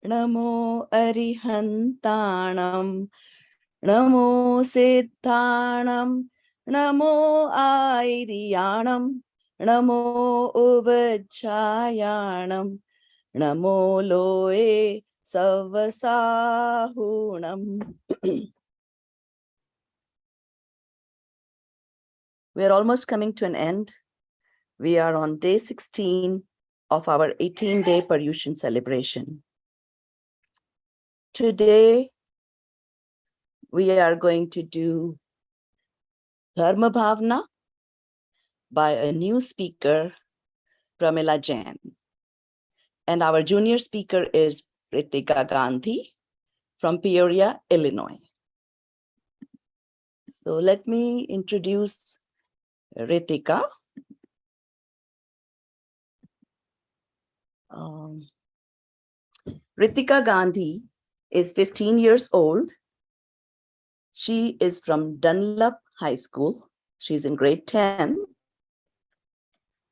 Namo Arihantanam, Namo Siddhanam, Namo Airiyanam, Namo Uvachayanam, Namo Loe Savasahunam. We are almost coming to an end. We are on day 16 of our 18-day Paryushan celebration. Today, we are going to do Dharma Bhavna by a new speaker, Pramila Jain. And our junior speaker is Ritika Gandhi from Peoria, Illinois. So let me introduce Ritika. Ritika Gandhi is 15 years old. She is from Dunlap High School. She's in grade 10.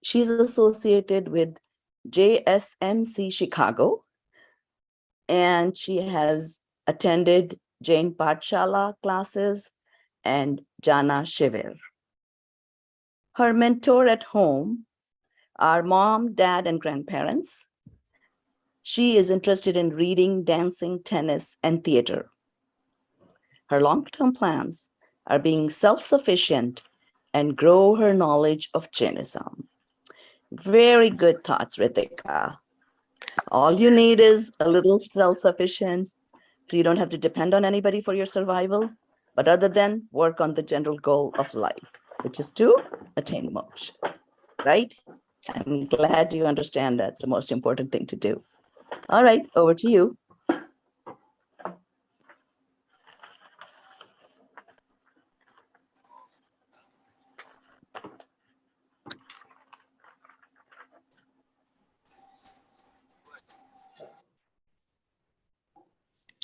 She's associated with JSMC Chicago, and she has attended Jain Pathshala classes and Jana Shivir. Her mentor at home are mom, dad, and grandparents. She is interested in reading, dancing, tennis, and theater. Her long-term plans are being self-sufficient and grow her knowledge of Jainism. Very good thoughts, Ritika. All you need is a little self-sufficiency, so you don't have to depend on anybody for your survival, but other than work on the general goal of life, which is to attain moksha, right? I'm glad you understand that's the most important thing to do. All right, over to you.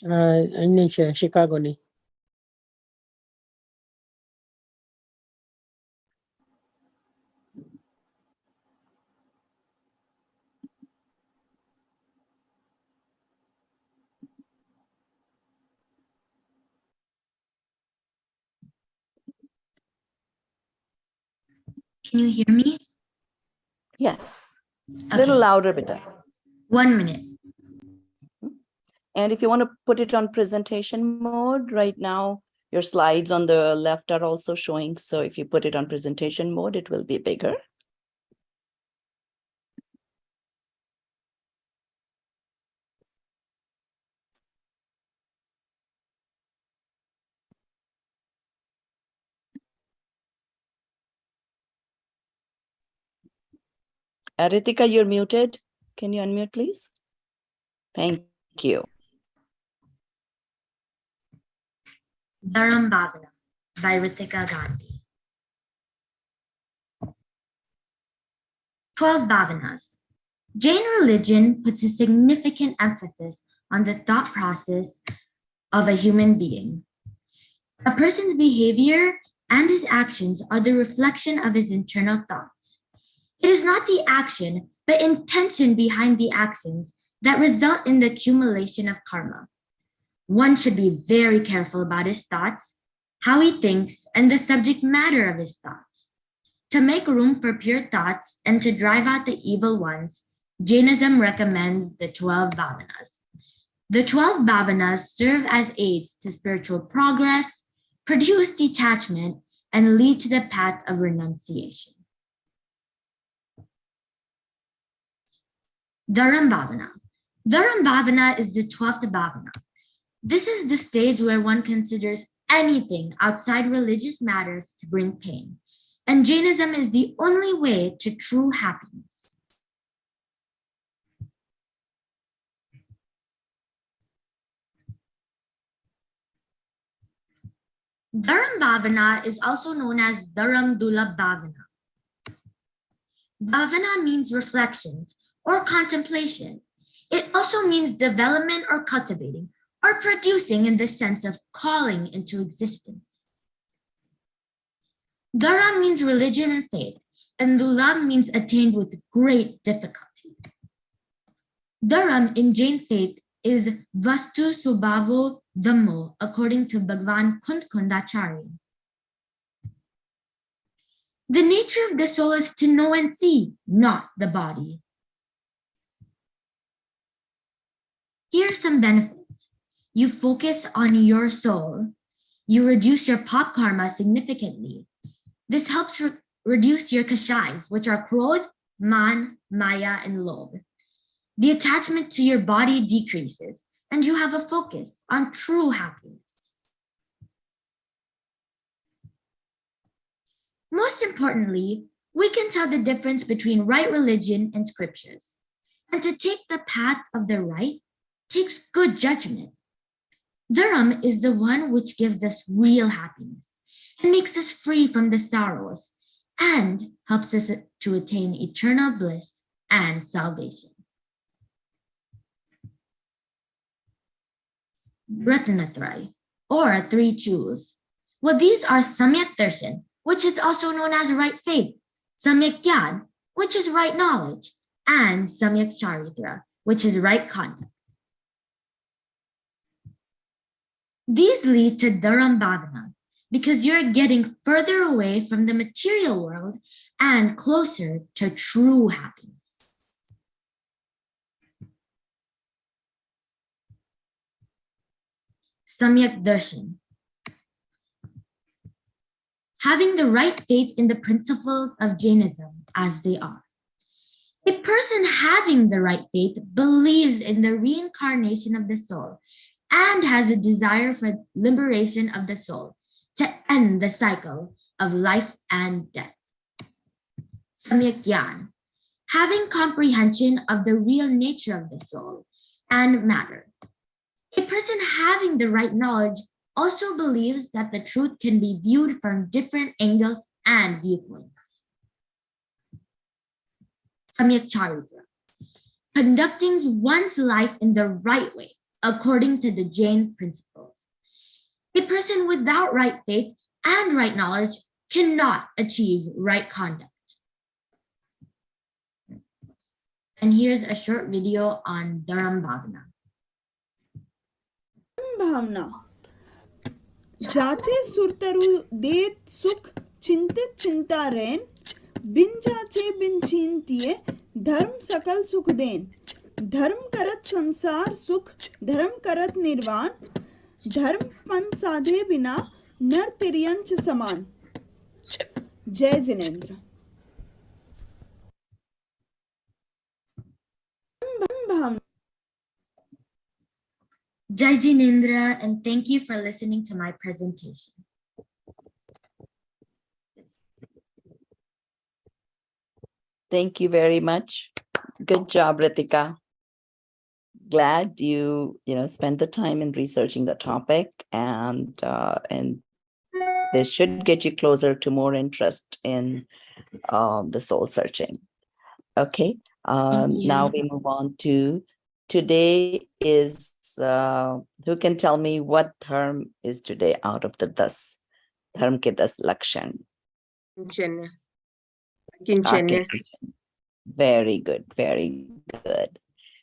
Ini Chicago ni. Can you hear me? Yes, a Okay. little louder, Bita. 1 minute. And if you want to put it on presentation mode right now, your slides on the left are also showing. So if you put it on presentation mode, it will be bigger. Ritika, you're muted. Can you unmute, please? Thank you. Dharam Bhavana by Ritika Gandhi. 12 Bhavanas. Jain religion puts a significant emphasis on the thought process of a human being. A person's behavior and his actions are the reflection of his internal thoughts. It is not the action, but intention behind the actions that result in the accumulation of karma. One should be very careful about his thoughts, how he thinks, and the subject matter of his thoughts. To make room for pure thoughts and to drive out the evil ones, Jainism recommends the 12 Bhavanas. The 12 Bhavanas serve as aids to spiritual progress, produce detachment, and lead to the path of renunciation. Dharam Bhavana. Dharam Bhavana is the 12th Bhavana. This is the stage where one considers anything outside religious matters to bring pain, and Jainism is the only way to true happiness. Dharam Bhavana is also known as Dharam Dulabh Bhavana. Bhavana means reflections or contemplation. It also means development or cultivating or producing in the sense of calling into existence. Dhara means religion and faith, and Dulam means attained with great difficulty. Dharam in Jain faith is Vastu Subhavo Dhammo, according to Bhagwan Kundacharya. The nature of the soul is to know and see, not the body. Here are some benefits. You focus on your soul. You reduce your pop karma significantly. This helps reduce your kashais, which are krodh, man, maya, and lobh. The attachment to your body decreases, and you have a focus on true happiness. Most importantly, we can tell the difference between right religion and scriptures. And to take the path of the right takes good judgment. Dharam is the one which gives us real happiness and makes us free from the sorrows and helps us to attain eternal bliss and salvation. Ratnatraya, or three jewels. Well, these are Samyak Darshan, which is also known as right faith, Samyak Gyan, which is right knowledge, and Samyak Charitra, which is right conduct. These lead to Dharam Bhavana because you're getting further away from the material world and closer to true happiness. Samyak Darshan. Having the right faith in the principles of Jainism as they are. A person having the right faith believes in the reincarnation of the soul and has a desire for liberation of the soul to end the cycle of life and death. Samyak Gyan. Having comprehension of the real nature of the soul and matter. A person having the right knowledge also believes that the truth can be viewed from different angles and viewpoints. Samyak Charitra. Conducting one's life in the right way, according to the Jain principles. A person without right faith and right knowledge cannot achieve right conduct. And here's a short video on Dharam Bhavana. भावना जाचे सुरतरु देत सुख चिंतित चिंता rain बिन जाचे बिन चिंतिए धर्म सकल सुख then धर्म करत संसार सुख धर्म करत निर्वाण धर्म पंथ साधे बिना नर तिर्यंच समान जय Jinendra Jai Jinendra, and thank you for listening to my presentation. Thank you very much. Good job, Ritika. Glad you spent the time in researching the topic, and this should get you closer to more interest in the soul searching. Okay. Now we move on to today is, who can tell me what dharm is today out of the 10? Dharm ke 10 Lakshan. Kinchanya. Very good, very good.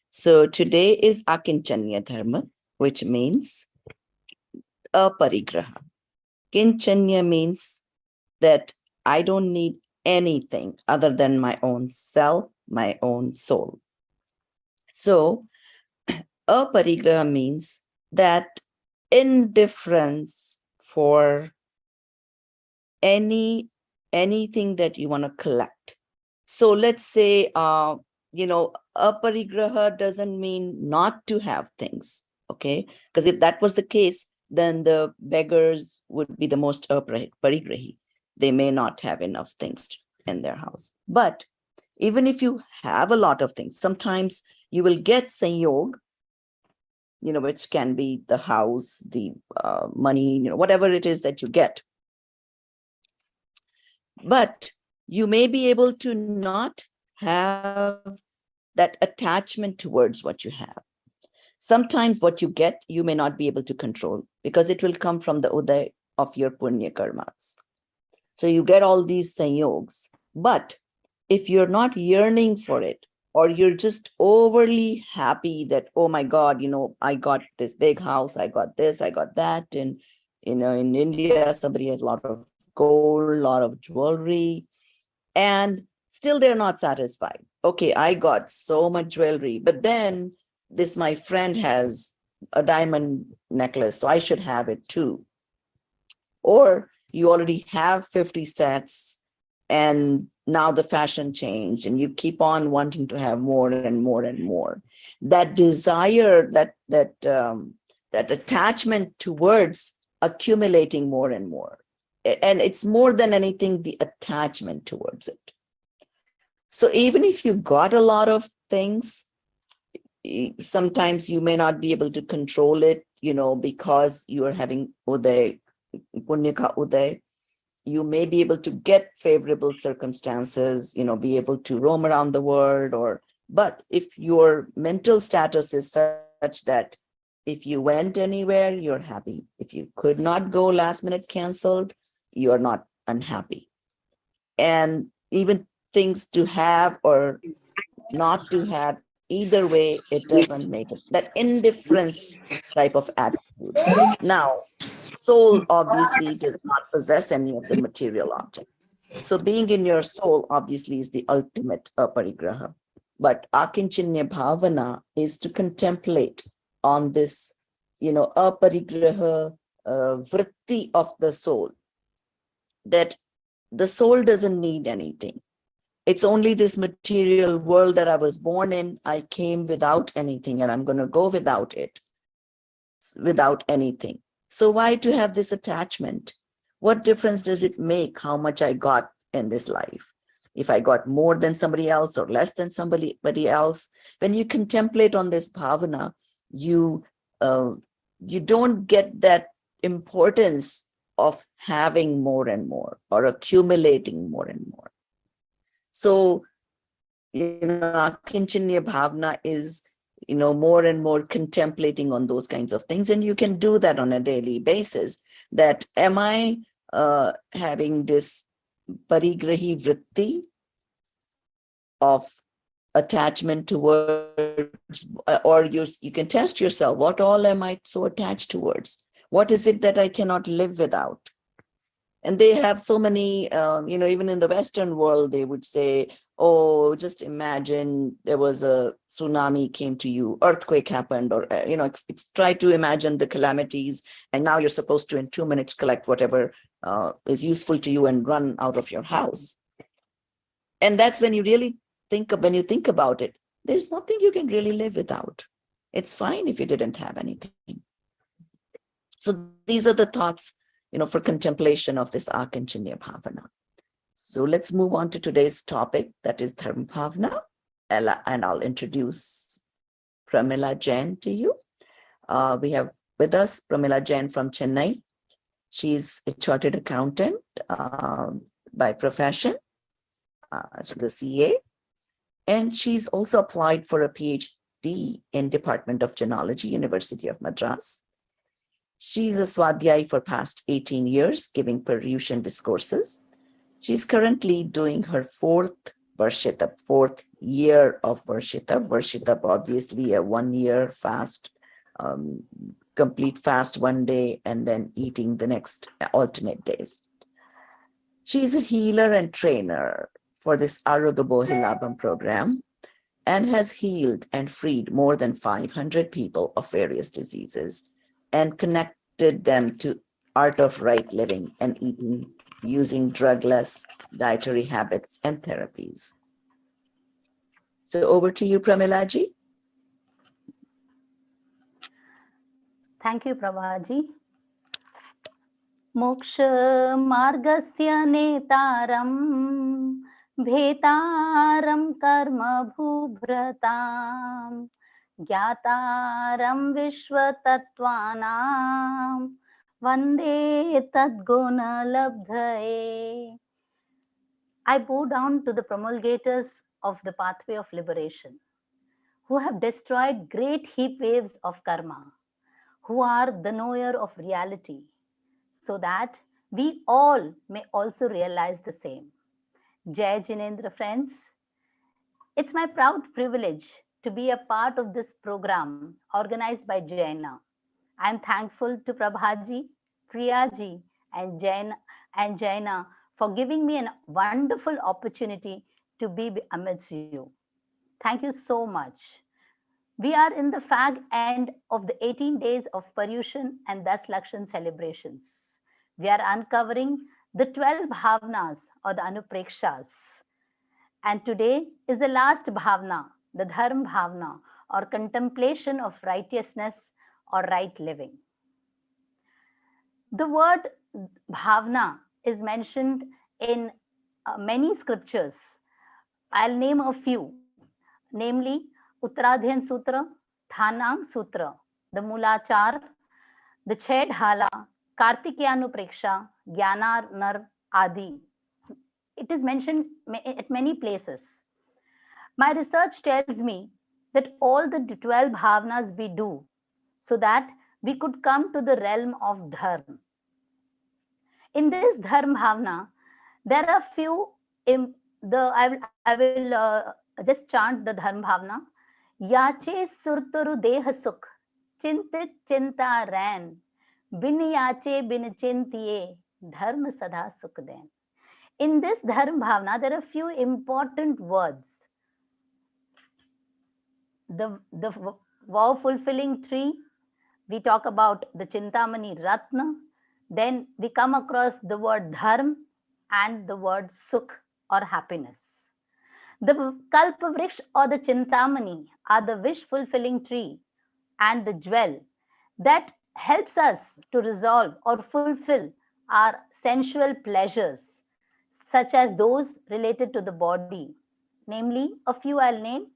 So today is Akinchanya Dharma, which means aparigraha. Kinchanya means that I don't need anything other than my own self, my own soul. So aparigraha means that indifference for anything that you want to collect. So let's say, aparigraha doesn't mean not to have things, okay? Because if that was the case, then the beggars would be the most aparigrahi. They may not have enough things in their house. But even if you have a lot of things, sometimes you will get sanyog, which can be the house, the money, whatever it is that you get. But you may be able to not have that attachment towards what you have. Sometimes what you get, you may not be able to control because it will come from the uday of your punya karmas. So you get all these sanyogs, but if you're not yearning for it, or you're just overly happy that, oh my God, I got this big house, I got this, I got that. And, in India, somebody has a lot of gold, a lot of jewelry, and still they're not satisfied. Okay, I got so much jewelry, but then my friend has a diamond necklace, so I should have it too. Or you already have 50 sets and now the fashion changed and you keep on wanting to have more and more and more. That desire, that attachment towards accumulating more and more. And it's more than anything, the attachment towards it. So even if you got a lot of things, sometimes you may not be able to control it, because you are having uday, punya ka uday. You may be able to get favorable circumstances, be able to roam around the world, but if your mental status is such that if you went anywhere, you're happy. If you could not go, last minute canceled, you're not unhappy. And even things to have or not to have, either way, it doesn't make it. That indifference type of attitude. Now, soul obviously does not possess any of the material object. So being in your soul obviously is the ultimate aparigraha. But akinchinya bhavana is to contemplate on this, aparigraha vritti of the soul, that the soul doesn't need anything. It's only this material world that I was born in. I came without anything and I'm going to go without it, without anything. So why to have this attachment? What difference does it make how much I got in this life? If I got more than somebody else or less than somebody else, when you contemplate on this bhavana, you don't get that importance of having more and more or accumulating more and more. So, Kinchanya Bhavana is, more and more contemplating on those kinds of things. And you can do that on a daily basis. That am I having this parigrahi vritti of attachment towards, or you can test yourself, what all am I so attached towards? What is it that I cannot live without? And they have so many, even in the Western world, they would say, oh, just imagine there was a tsunami came to you, earthquake happened, or, try to imagine the calamities. And now you're supposed to, in 2 minutes, collect whatever is useful to you and run out of your house. And that's when you really think about it, there's nothing you can really live without. It's fine if you didn't have anything. So these are the thoughts, for contemplation of this Akinchanya Bhavana. So let's move on to today's topic, that is Dharma Bhavana. And I'll introduce Pramila Jain to you. We have with us Pramila Jain from Chennai. She's a chartered accountant by profession, the CA. And she's also applied for a PhD in Department of Genealogy, University of Madras. She's a Swadhyay for past 18 years, giving Paryushan discourses. She's currently doing her fourth year of Varshitab. Varshitab, obviously a 1 year fast, complete fast one day, and then eating the next alternate days. She's a healer and trainer for this Arugabo program and has healed and freed more than 500 people of various diseases and connected them to art of right living and eating using drugless dietary habits and therapies. So over to you, Pramilaji. Thank you, Prabhaji. Moksha margasya netaram bhetaram karma bhubratam gyataram vishwatattvanam vande tadguna labdhaye. I bow down to the promulgators of the pathway of liberation, who have destroyed great heap waves of karma, who are the knower of reality, so that we all may also realize the same. Jai Jinendra, friends. It's my proud privilege to be a part of this program organized by Jaina. I'm thankful to Prabhaji, Priyaji, and Jaina for giving me a wonderful opportunity to be amidst you. Thank you so much. We are in the fag end of the 18 days of Paryushan and thus Lakshan celebrations. We are uncovering the 12 bhavnas or the anuprekshas. And today is the last bhavna, the dharma bhavna or contemplation of righteousness or right living. The word bhavna is mentioned in many scriptures. I'll name a few, namely Uttaradhyan Sutra, Thanang Sutra, the Mulachar, the Chhed Hala, Kartikayanu Preksha, Gyanar Nar Adi. It is mentioned at many places. My research tells me that all the 12 bhavnas we do so that we could come to the realm of dharma. In this dharma bhavna, there are few. I will just chant the dharma bhavna. Yache surturu deha sukh, chintit chinta ran, bin yache bin chintiye, dharma sada sukh den. In this dharma bhavna, there are few important words. The vow fulfilling tree, we talk about the Chintamani Ratna, then we come across the word dharma and the word sukh or happiness. The Kalpa Vriksha or the Chintamani are the wish fulfilling tree and the jewel that helps us to resolve or fulfill our sensual pleasures, such as those related to the body. Namely, a few I'll name,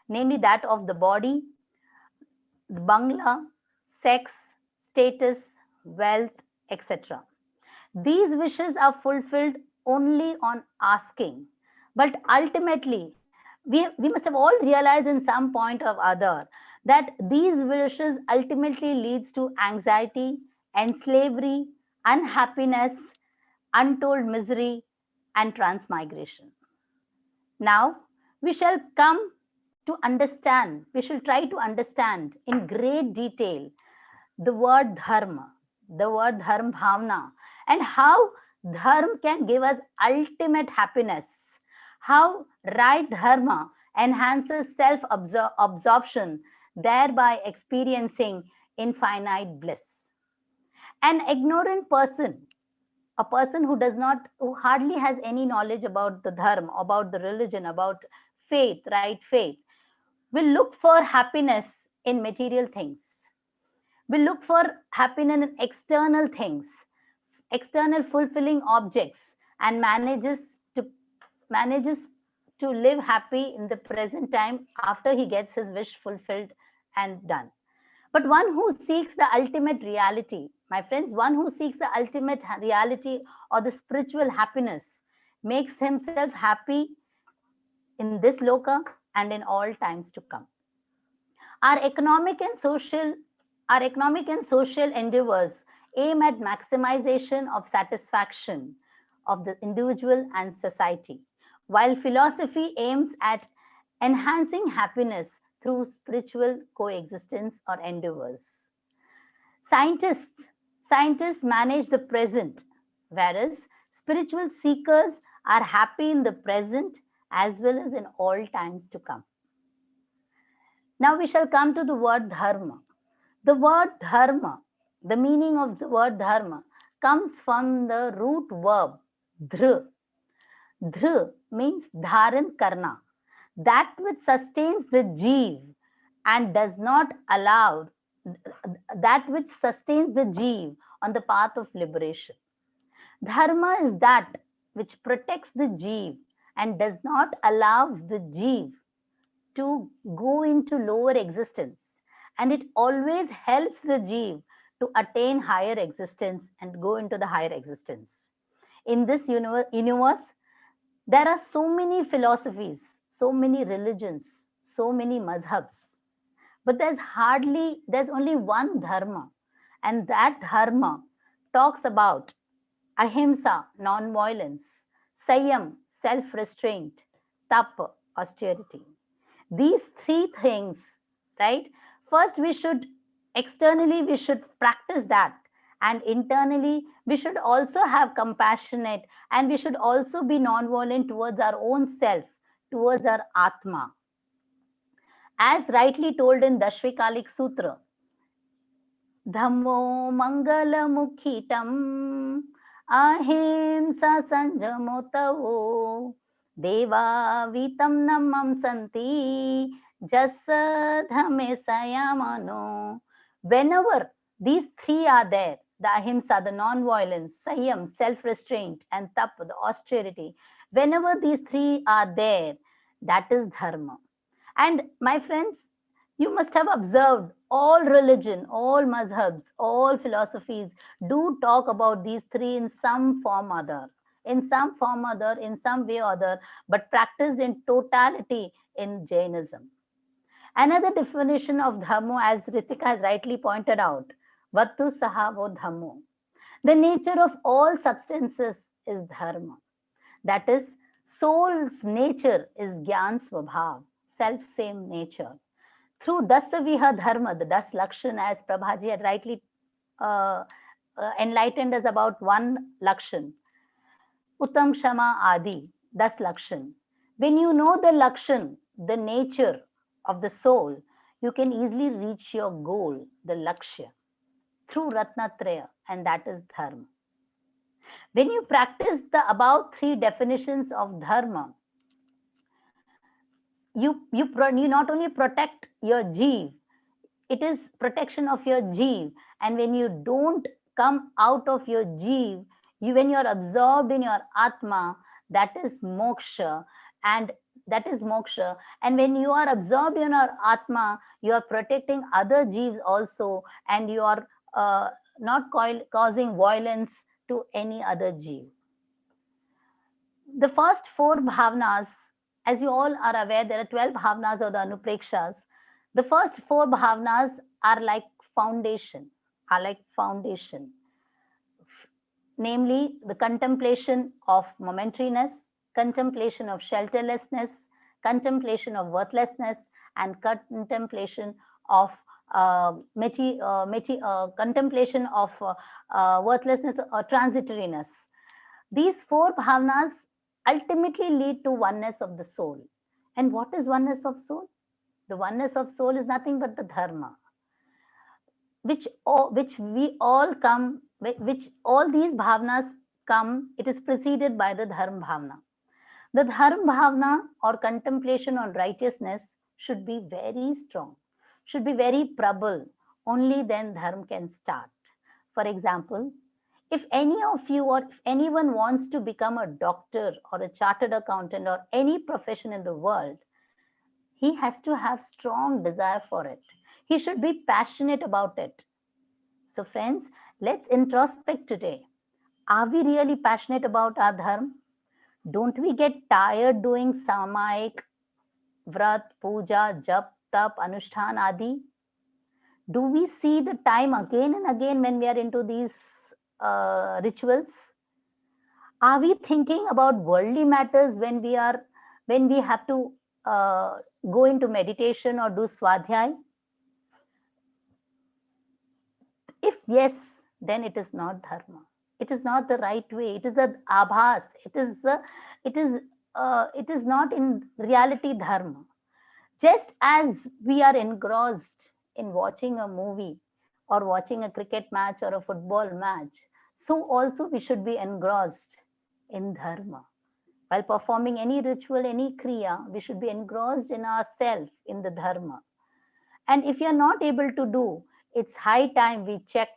namely that of the body, the bangla, sex, status, wealth, etc. These wishes are fulfilled only on asking. But ultimately, we must have all realized in some point or other that these wishes ultimately leads to anxiety and slavery, unhappiness, untold misery, and transmigration. Now, we shall come to understand, we shall try to understand in great detail the word dharma bhavna, and how dharma can give us ultimate happiness, how right dharma enhances self-absorption, thereby experiencing infinite bliss. An ignorant person, a person who hardly has any knowledge about the dharma, about the religion, about faith, right faith, will look for happiness in material things, will look for happiness in external things, external fulfilling objects, and manages to live happy in the present time after he gets his wish fulfilled and done. But one who seeks the ultimate reality, my friends, one who seeks the ultimate reality or the spiritual happiness makes himself happy in this loka and in all times to come. Our economic and social endeavors aim at maximization of satisfaction of the individual and society, while philosophy aims at enhancing happiness through spiritual coexistence or endeavors. Scientists manage the present, whereas spiritual seekers are happy in the present as well as in all times to come. Now we shall come to the word dharma. The word dharma, the meaning of the word dharma comes from the root verb dhr. Dhr means dharan karna, that which sustains the jeev and does not allow, that which sustains the jeev on the path of liberation. Dharma is that which protects the jeev and does not allow the jeev to go into lower existence, and it always helps the jeev to attain higher existence and go into the higher existence. In this universe, There are so many philosophies, so many religions, so many mazhabs, but there's only one dharma, and that dharma talks about ahimsa, non-violence, sayam, self-restraint, tapa, austerity. These three things, right? First, externally, we should practice that. And internally, we should also have compassionate, and we should also be non-violent towards our own self, towards our Atma. As rightly told in Dashvikalik Sutra, Dhammo Mangala Mukhitam Ahimsa Sanjamotavo Deva Vitam Namam Santi Jasadhame Sayamano. Whenever these three are there, the ahimsa, the non-violence, sayam, self-restraint, and tap, the austerity, whenever these three are there, that is dharma. And my friends, you must have observed all religion, all mazhabs, all philosophies do talk about these three in some form or other, in some form or other, in some way or other, but practiced in totality in Jainism. Another definition of dhammo, as Ritika has rightly pointed out, vattu sahavo dhammo. The nature of all substances is dharma. That is, soul's nature is gyan svabhav, self-same nature. Through Dasaviha Dharma, the Das Lakshan, as Prabhaji had rightly enlightened us about one Lakshan, Uttam Shama Adi, Das Lakshan. When you know the Lakshan, the nature of the soul, you can easily reach your goal, the Lakshya, through Ratnatraya, and that is Dharma. When you practice the above three definitions of Dharma, you not only protect your jeev, it is protection of your jeev. And when you don't come out of your jeev, when you're absorbed in your atma, that is moksha. And that is moksha. And when you are absorbed in your atma, you are protecting other jeevs also, and you are not causing violence to any other jeev. The first four bhavnas, as you all are aware, there are 12 bhavnas or the anuprekshas. The first four bhavnas are like foundation, namely the contemplation of momentariness, contemplation of shelterlessness, contemplation of worthlessness, and contemplation of contemplation of worthlessness or transitoriness. These four bhavnas ultimately lead to oneness of the soul. And what is oneness of soul? The oneness of soul is nothing but the dharma, which all these bhavnas come, it is preceded by the dharma bhavna. The dharma bhavna or contemplation on righteousness should be very strong, should be very prabal. Only then dharma can start. For example, if any of you or if anyone wants to become a doctor or a chartered accountant or any profession in the world, he has to have strong desire for it. He should be passionate about it. So friends, let's introspect today. Are we really passionate about our dharma? Don't we get tired doing samayik, vrat, puja, jap, tap, anushtan, adi? Do we see the time again and again when we are into these rituals? Are we thinking about worldly matters when we have to go into meditation or do swadhyay? If yes, then it is not dharma. It is not the right way. It is the abhas. It is not in reality dharma. Just as we are engrossed in watching a movie or watching a cricket match or a football match, so also we should be engrossed in dharma. While performing any ritual, any kriya, we should be engrossed in ourselves, in the dharma. And if you are not able to do, it's high time we check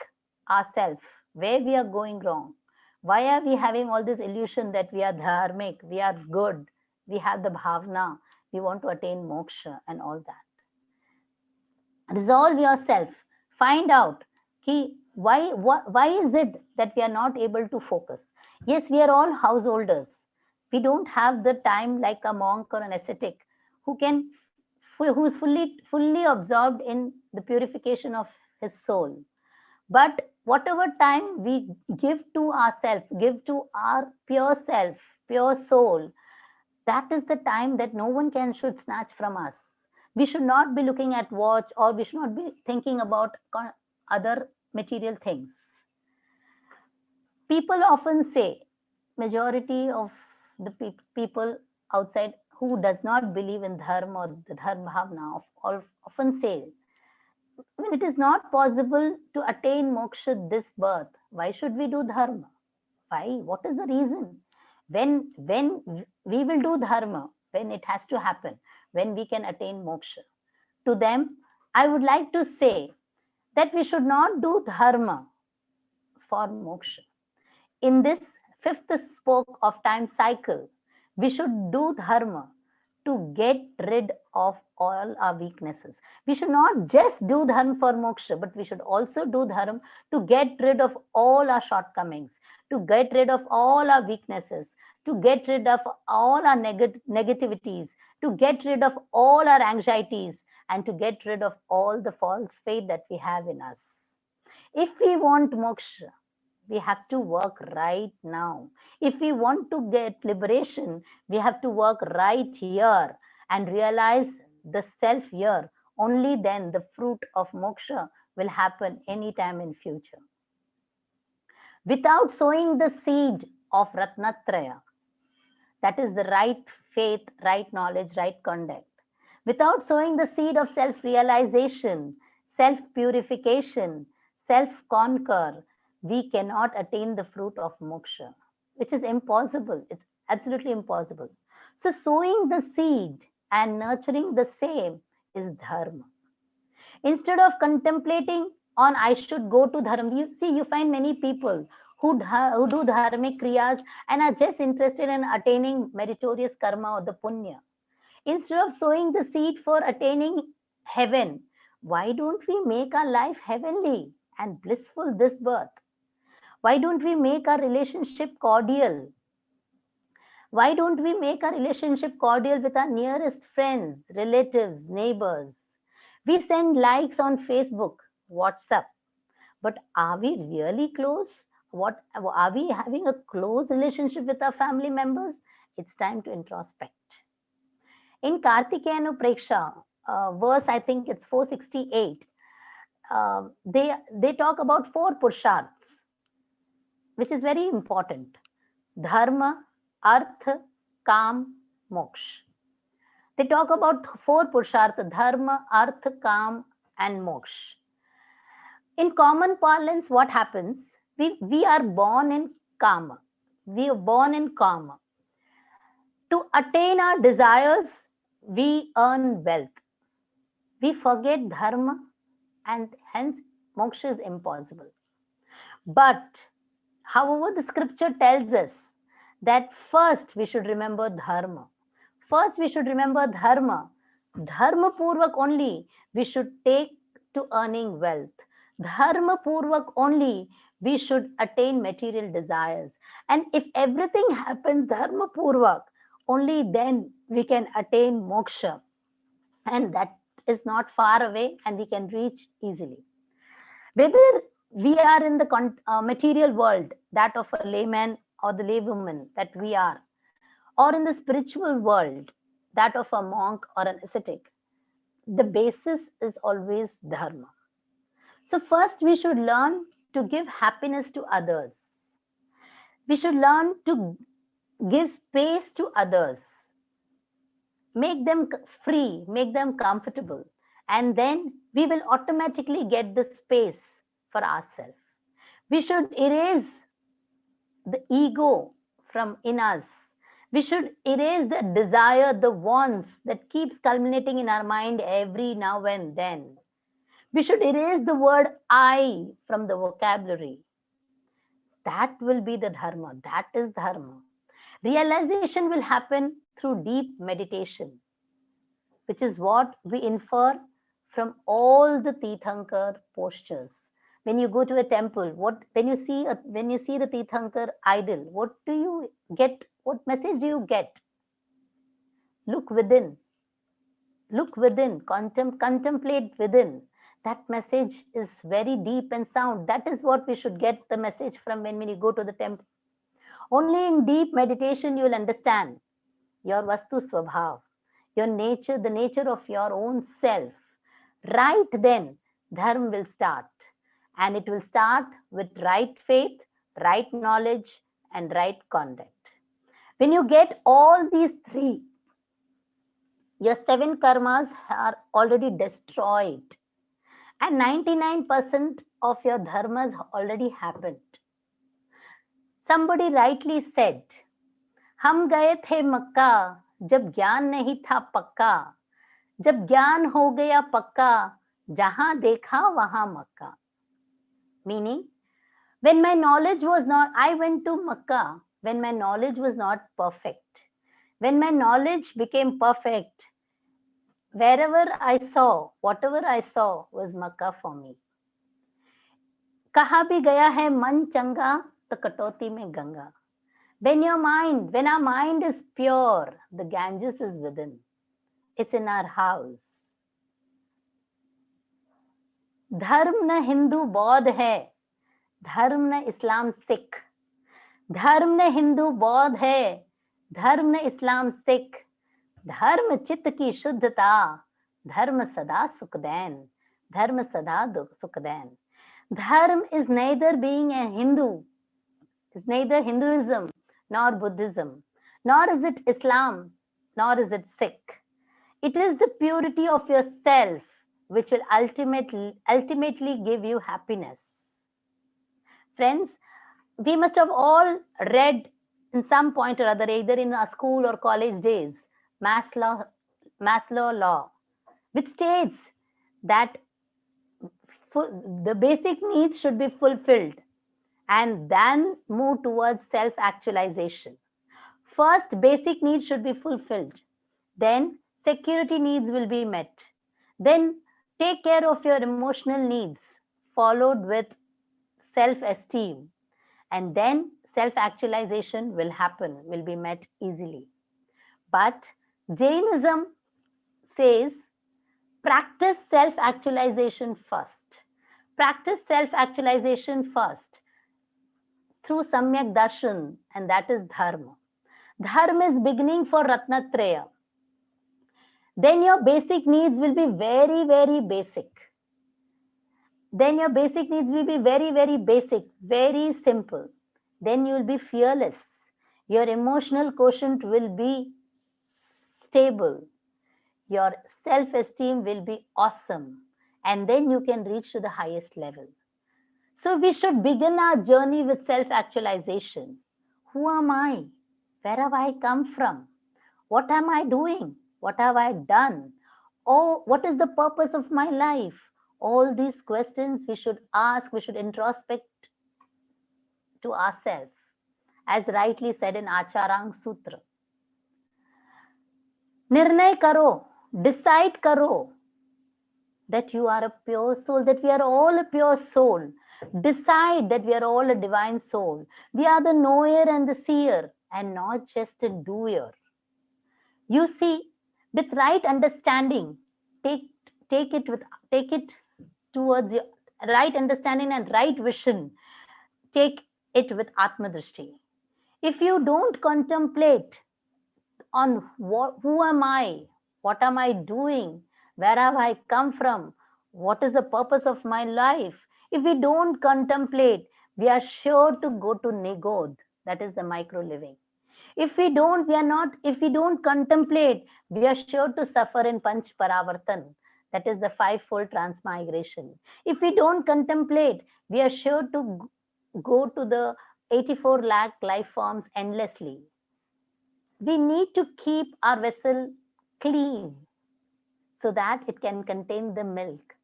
ourselves where we are going wrong. Why are we having all this illusion that we are dharmic, we are good, we have the bhavna, we want to attain moksha and all that. Resolve yourself. Find out why is it that we are not able to focus. Yes, we are all householders. We don't have the time like a monk or an ascetic who is fully absorbed in the purification of his soul. But whatever time we give to ourselves, give to our pure self, pure soul, that is the time that no one can should snatch from us. We should not be looking at watch, or we should not be thinking about other material things. People often say, majority of the people outside who does not believe in dharma or the dharma bhavna often say, when it is not possible to attain moksha this birth, why should we do dharma? Why? What is the reason? When we will do dharma, when it has to happen, when we can attain moksha. To them, I would like to say that we should not do dharma for moksha. In this fifth spoke of time cycle, we should do dharma to get rid of all our weaknesses. We should not just do dharma for moksha, but we should also do dharma to get rid of all our shortcomings, to get rid of all our weaknesses, to get rid of all our negativities, to get rid of all our anxieties, and to get rid of all the false faith that we have in us. If we want moksha, we have to work right now. If we want to get liberation, we have to work right here and realize the self here. Only then the fruit of moksha will happen anytime in future. Without sowing the seed of Ratnatraya, that is the right faith, right knowledge, right conduct. Without sowing the seed of self-realization, self-purification, self-conquer, we cannot attain the fruit of moksha, which is impossible. It's absolutely impossible. So sowing the seed and nurturing the same is dharma. Instead of contemplating on I should go to dharma, you find many people who do dharmic kriyas and are just interested in attaining meritorious karma or the punya. Instead of sowing the seed for attaining heaven, why don't we make our life heavenly and blissful this birth? Why don't we make our relationship cordial? Why don't we make our relationship cordial with our nearest friends, relatives, neighbors? We send likes on Facebook, WhatsApp, but are we really close? What are we having a close relationship with our family members? It's time to introspect. In Kartikeyanu Preksha, verse I think it's 468, they talk about 4 purusharths, which is very important: dharma, artha, kam, moksha. They talk about 4 purusharthas: dharma, artha, kam, and moksha. In common parlance, what happens? We are born in kama. We are born in kama. To attain our desires, we earn wealth. We forget dharma, and hence moksha is impossible. But, however, the scripture tells us that first we should remember dharma. First we should remember dharma. Dharma purvak only we should take to earning wealth. Dharma purvak only we should attain material desires. And if everything happens dharma purvak, only then we can attain moksha. And that is not far away and we can reach easily. Whether we are in the material world, that of a layman or the laywoman that we are, or in the spiritual world, that of a monk or an ascetic, the basis is always dharma. So first we should learn to give happiness to others. We should learn to give space to others. Make them free, make them comfortable. And then we will automatically get the space for ourselves. We should erase the ego from in us. We should erase the desire, the wants that keeps culminating in our mind every now and then. We should erase the word I from the vocabulary. That will be the dharma. That is dharma. Realization will happen through deep meditation, which is what we infer from all the Tirthankar postures. When you go to a temple, when you see the Tirthankar idol, what do you get? What message do you get? Look within. Look within. Contemplate within. That message is very deep and sound. That is what we should get the message from when you go to the temple. Only in deep meditation you will understand your Vastu Swabhav, your nature, the nature of your own self. Right then, Dharma will start. And it will start with right faith, right knowledge, and right conduct. When you get all these three, your 7 karmas are already destroyed. And 99% of your dharmas already happened. Somebody rightly said, हम गए थे मक्का जब ज्ञान नहीं था पक्का, जब ज्ञान हो गया पक्का, जहां देखा वहां मक्का. Meaning, when my knowledge was not, I went to Makkah when my knowledge was not perfect. When my knowledge became perfect, wherever I saw, whatever I saw was Makkah for me. कहा भी गया है मन चंगा तो कटौती में Ganga. When our mind is pure, the Ganges is within. It's in our house. धर्म न हिंदू बौद्ध है, धर्म न इस्लाम सिख. धर्म न हिंदू बौद्ध है, धर्म न इस्लाम सिख. धर्म चित्त की शुद्धता, धर्म सदा सुखदैन, धर्म सदा सुखदैन. Dharma is neither being a Hindu, is neither Hinduism nor Buddhism, nor is it Islam, nor is it Sikh. It is the purity of yourself which will ultimately give you happiness. Friends, we must have all read in some point or other, either in our school or college days, Maslow law, which states that the basic needs should be fulfilled and then move towards self-actualization. First, basic needs should be fulfilled. Then, security needs will be met. Then, take care of your emotional needs, followed with self-esteem. And then, self-actualization will happen, will be met easily. But Jainism says, practice self-actualization first. Practice self-actualization first through Samyak Darshan, and that is Dharma. Dharma is beginning for Ratnatraya. Then your basic needs will be very, very basic. Then your basic needs will be very, very basic, very simple. Then you will be fearless. Your emotional quotient will be stable. Your self-esteem will be awesome. And then you can reach to the highest level. So we should begin our journey with self-actualization. Who am I? Where have I come from? What am I doing? What have I done? Oh, what is the purpose of my life? All these questions we should ask, we should introspect to ourselves, as rightly said in Acharang Sutra. Nirnay karo, decide karo that you are a pure soul, that we are all a pure soul. Decide that we are all a divine soul. We are the knower and the seer, and not just a doer. You see, with right understanding, take it towards your right understanding and right vision. Take it with Atma Drishti. If you don't contemplate on who am I, what am I doing, where have I come from, what is the purpose of my life? If we don't contemplate, we are sure to go to Nigod, that is the micro living. If we don't contemplate, we are sure to suffer in Panch Paravartan, that is the 5-fold transmigration. If we don't contemplate, we are sure to go to the 84 lakh life forms endlessly. We need to keep our vessel clean so that it can contain the milk,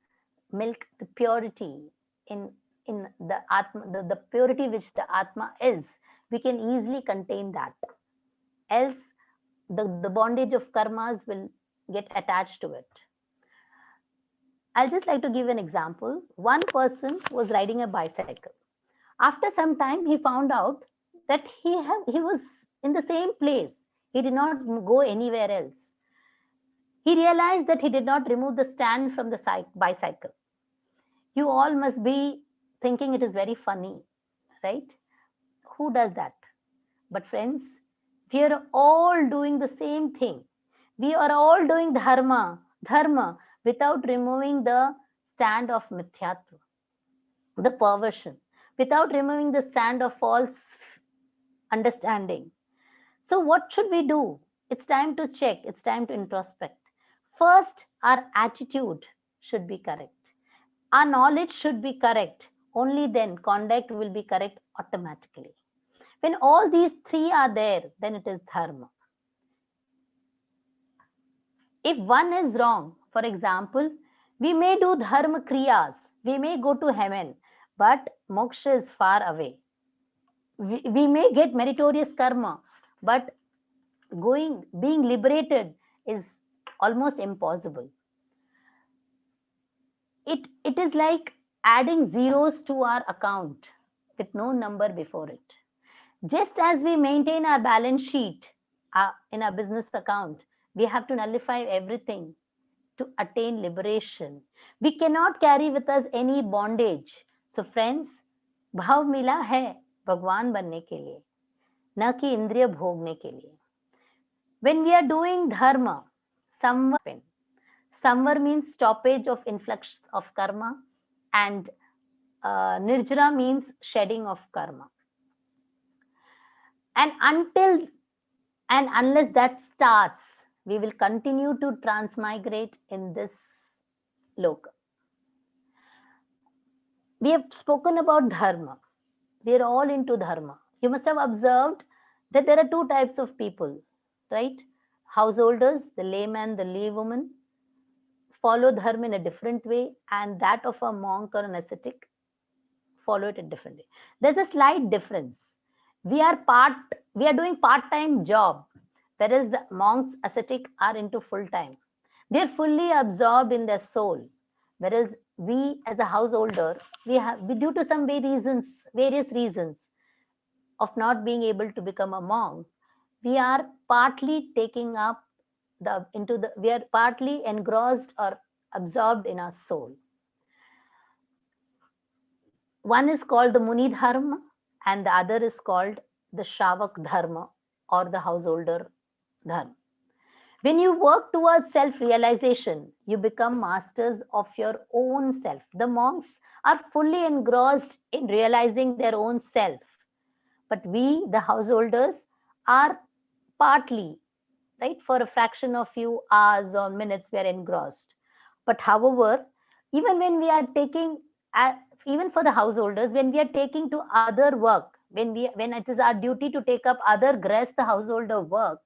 the purity in the Atma, the purity which the Atma is. We can easily contain that. Else, the bondage of karmas will get attached to it. I'll just like to give an example. One person was riding a bicycle. After some time, he found out that he in the same place. He did not go anywhere else. He realized that he did not remove the stand from the bicycle. You all must be thinking it is very funny, right? Who does that? But friends, we are all doing the same thing. We are all doing dharma without removing the stand of mithyatva, the perversion, without removing the stand of false understanding. So what should we do? It's time to check. It's time to introspect. First, our attitude should be correct. Our knowledge should be correct. Only then conduct will be correct automatically. When all these three are there, then it is dharma. If one is wrong, for example, we may do dharma kriyas, we may go to heaven, but moksha is far away. We may get meritorious karma, but being liberated is almost impossible. It is like adding zeros to our account with no number before it. Just as we maintain our balance sheet in our business account, we have to nullify everything to attain liberation. We cannot carry with us any bondage. So friends, भाव मिला है भगवान बनने के लिए, न कि इंद्रिय भोगने के लिए. When we are doing dharma, samvar means stoppage of influx of karma, and nirjara means shedding of karma. And until and unless that starts, we will continue to transmigrate in this loka. We have spoken about dharma. We are all into dharma. You must have observed that there are two types of people, right? Householders, the layman, the laywoman, follow dharma in a different way, and that of a monk or an ascetic follow it a different way. There's a slight difference. We are doing part-time job, whereas the monks, ascetic, are into full-time. They're fully absorbed in their soul, whereas we as a householder, we due to some various reasons of not being able to become a monk, we are partly taking up we are partly engrossed or absorbed in our soul. One is called the Muni Dharma and the other is called the Shravak Dharma or the householder Dharma. When you work towards self-realization, you become masters of your own self. The monks are fully engrossed in realizing their own self. But we, the householders, are partly, right, for a fraction of few hours or minutes, we are engrossed. But however, even when we are taking, even for the householders, when we are taking to other work, when it is our duty to take up other grest householder work,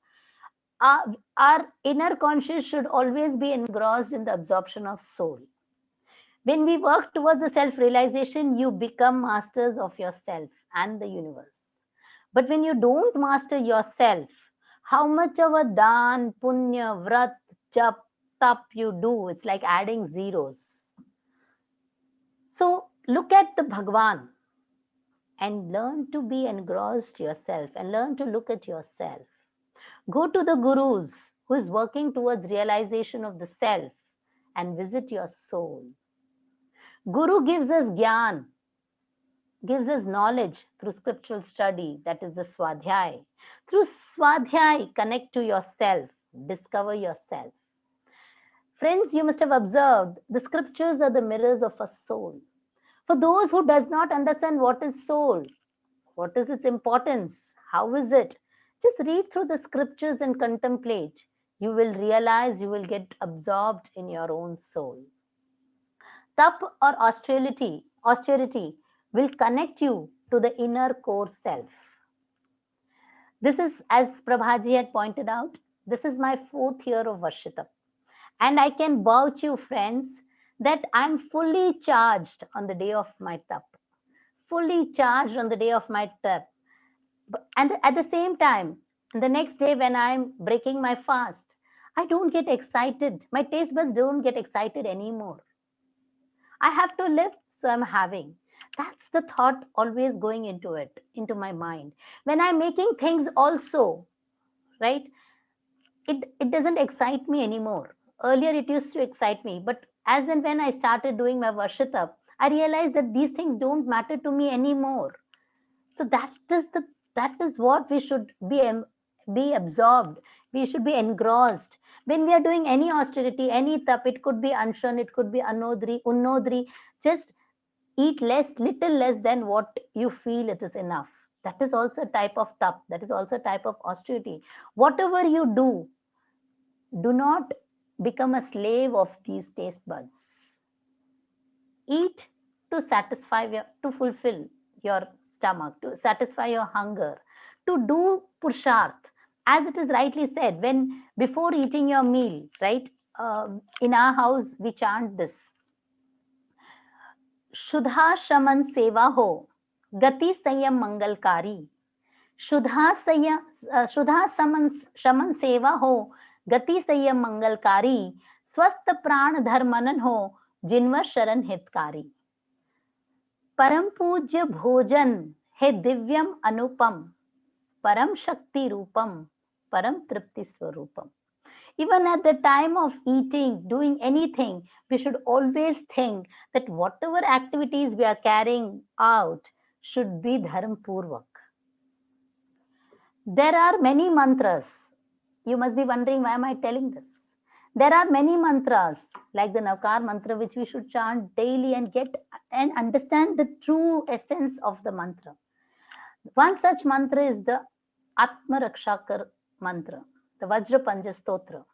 our inner conscious should always be engrossed in the absorption of soul. When we work towards the self-realization, you become masters of yourself and the universe. But when you don't master yourself, how much of a dan, punya, vrat, jap, tap you do, it's like adding zeros. So look at the Bhagwan and learn to be engrossed yourself and learn to look at yourself. Go to the gurus who is working towards realization of the self and visit your soul. Guru gives us gyan, gives us knowledge through scriptural study, that is the swadhyay. Through swadhyay, connect to yourself, discover yourself. Friends, you must have observed the scriptures are the mirrors of a soul. For those who does not understand what is soul, what is its importance, how is it, just read through the scriptures and contemplate. You will realize, you will get absorbed in your own soul. Tap or austerity will connect you to the inner core self. This is, as Prabhaji had pointed out, this is my 4th year of Varshitam. And I can vouch you, friends, that I'm fully charged on the day of my tap. Fully charged on the day of my tap. And at the same time, the next day when I'm breaking my fast, I don't get excited. My taste buds don't get excited anymore. I have to live, so I'm having. That's the thought always going into my mind. When I'm making things also, right? It doesn't excite me anymore. Earlier it used to excite me, but as and when I started doing my Varshatap, I realized that these things don't matter to me anymore. So that is what we should be absorbed. We should be engrossed. When we are doing any austerity, any tap, it could be anshan, it could be anodri, unnodri. Just eat less, little less than what you feel it is enough. That is also a type of tap. That is also a type of austerity. Whatever you do not become a slave of these taste buds. Eat to to fulfill your stomach, to satisfy your hunger, to do pursharth. As it is rightly said, when before eating your meal, right? In our house, we chant this. शुद्धा शमन सेवा हो गति संयम मंगलकारी शुद्धा शमन सेवा हो गति संयम मंगलकारी स्वस्थ प्राण धर्मनन हो जिनवर शरण हितकारी परम पूज्य भोजन है दिव्यम अनुपम परम शक्ति रूपम परम तृप्ति स्वरूपम. Even at the time of eating, doing anything, we should always think that whatever activities we are carrying out should be dharm purvak. There are many mantras. You must be wondering, why am I telling this? There are many mantras like the Navkar mantra, which we should chant daily and get and understand the true essence of the mantra. One such mantra is the Atma Rakshakar mantra, the Vajra Panja Stotra,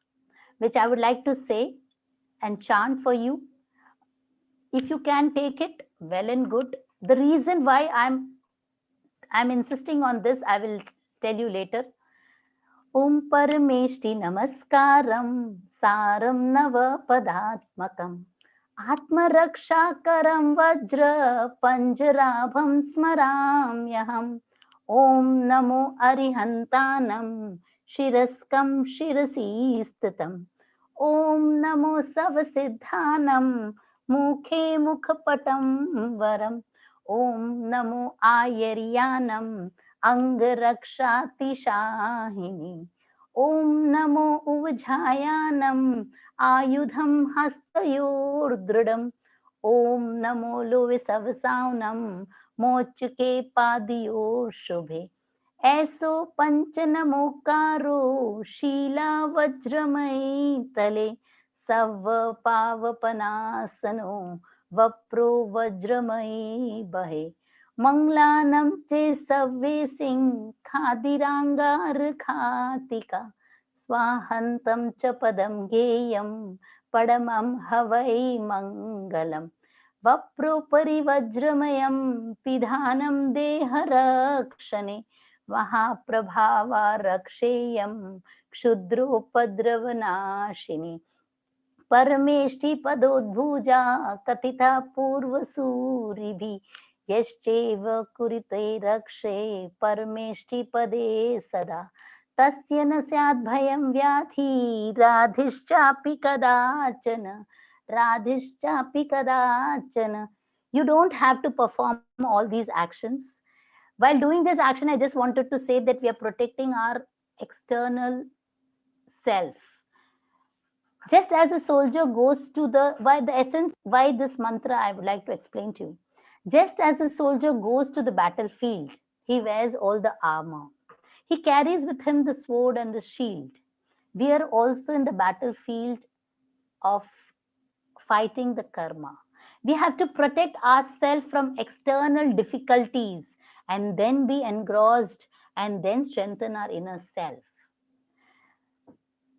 which I would like to say and chant for you. If you can take it, well and good. The reason why I'm insisting on this, I will tell you later. Om Parameshti Namaskaram Saram Nava Padatmakam Atma Rakshakaram Vajra Panjarabham Smaramyaham Om Namo Arihantanam Shiraskam Shirasistatam Om Namo Savasiddhanam Mukhe Mukhapatam Varam Om Namo Ayaryanam Angarakshati Shahini Om Namo Uvajhayanam Ayudham Hastayurdridam Om Namo Lovisavasaunam Mochke Padiyor Shubhe ऐसो पंच नमोकारो शीला वज्रमयी तले सव पावपनासनो वप्रो वज्रमयी बहे मंगलानम चे सव्वे सिंह खादिरांगार खातिका स्वाहंतम च पदम गेयम पडमम हवै मंगलम वप्रोपरि वज्रमयम पिधानम देह रक्षणे महाप्रभावा रक्षेयम क्षुद्रोपद्रवनाशिनी परमेष्टि पदोद्भुजा कथिता पूर्वसूरिभिः यश्चैव कुरुते रक्षे परमेष्टि पदे सदा तस्य न स्यात् भयं व्याधि राधिश्चापि कदाचन राधिश्चापि कदाचन. You don't have to perform all these actions. While doing this action, I just wanted to say that we are protecting our external self. Just as a soldier goes to why this mantra I would like to explain to you. Just as a soldier goes to the battlefield, he wears all the armor. He carries with him the sword and the shield. We are also in the battlefield of fighting the karma. We have to protect ourselves from external difficulties and then be engrossed and then strengthen our inner self.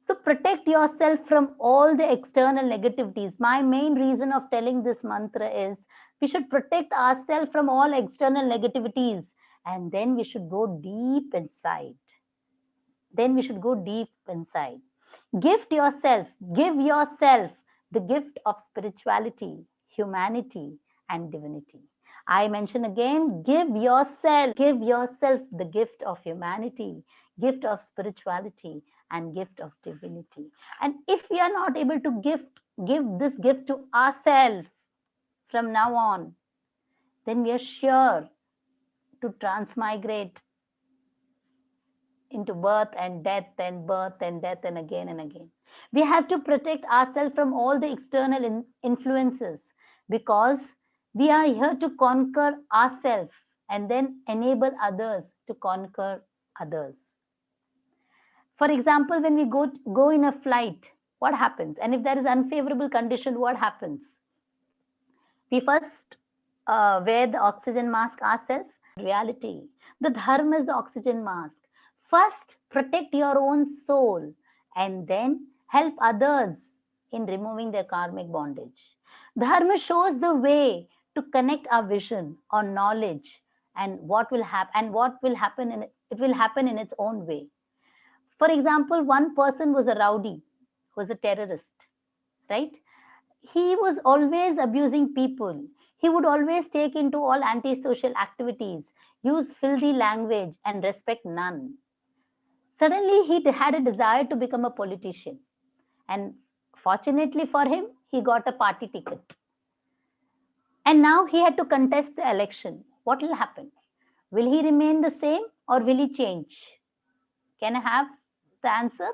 So protect yourself from all the external negativities. My main reason of telling this mantra is we should protect ourselves from all external negativities and then we should go deep inside. Then we should go deep inside. Give yourself the gift of spirituality, humanity, and divinity. I mention again, give yourself the gift of humanity, gift of spirituality, and gift of divinity. And if we are not able to give this gift to ourselves from now on, then we are sure to transmigrate into birth and death and birth and death and again and again. We have to protect ourselves from all the external influences, because we are here to conquer ourselves and then enable others to conquer others. For example, when we go in a flight, what happens? And if there is unfavorable condition, what happens? We first wear the oxygen mask ourselves. Reality, the dharma is the oxygen mask. First, protect your own soul and then help others in removing their karmic bondage. Dharma shows the way to connect our vision or knowledge and what will happen, it will happen in its own way. For example, one person was a rowdy, was a terrorist, right? He was always abusing people. He would always take into all antisocial activities, use filthy language, and respect none. Suddenly, he had a desire to become a politician. And fortunately for him, he got a party ticket. And now he had to contest the election. What will happen? Will he remain the same or will he change? Can I have the answer?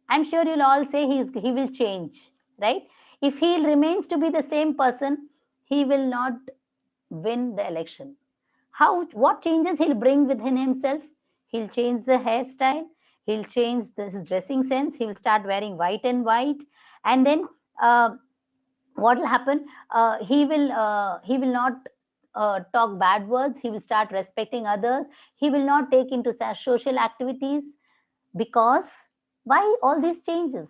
I'm sure you'll all say he will change, right? If he remains to be the same person, he will not win the election. What changes he'll bring within himself? He'll change the hairstyle, he'll change his dressing sense, he will start wearing white and white, and then what will happen? He will not talk bad words, he will start respecting others, he will not take into social activities. Because why all these changes?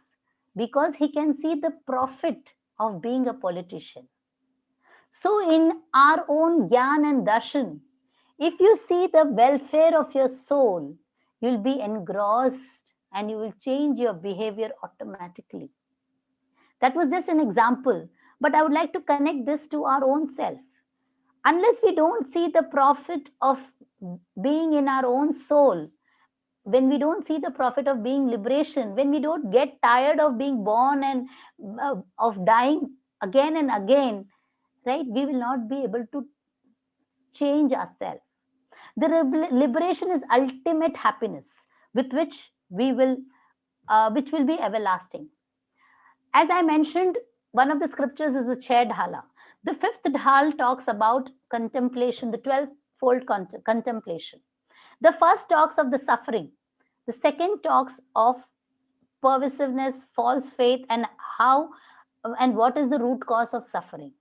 Because he can see the profit of being a politician. So in our own Gyan and Darshan, if you see the welfare of your soul, you'll be engrossed and you will change your behavior automatically. That was just an example, but I would like to connect this to our own self. Unless we don't see the profit of being in our own soul, when we don't see the profit of being liberation, when we don't get tired of being born and of dying again and again, right, we will not be able to change ourselves. The liberation is ultimate happiness with which will be everlasting. As I mentioned, one of the scriptures is the Chair Dhala. The fifth Dhal talks about contemplation, the 12-fold contemplation. The first talks of the suffering. The second talks of pervasiveness, false faith, and what is the root cause of suffering.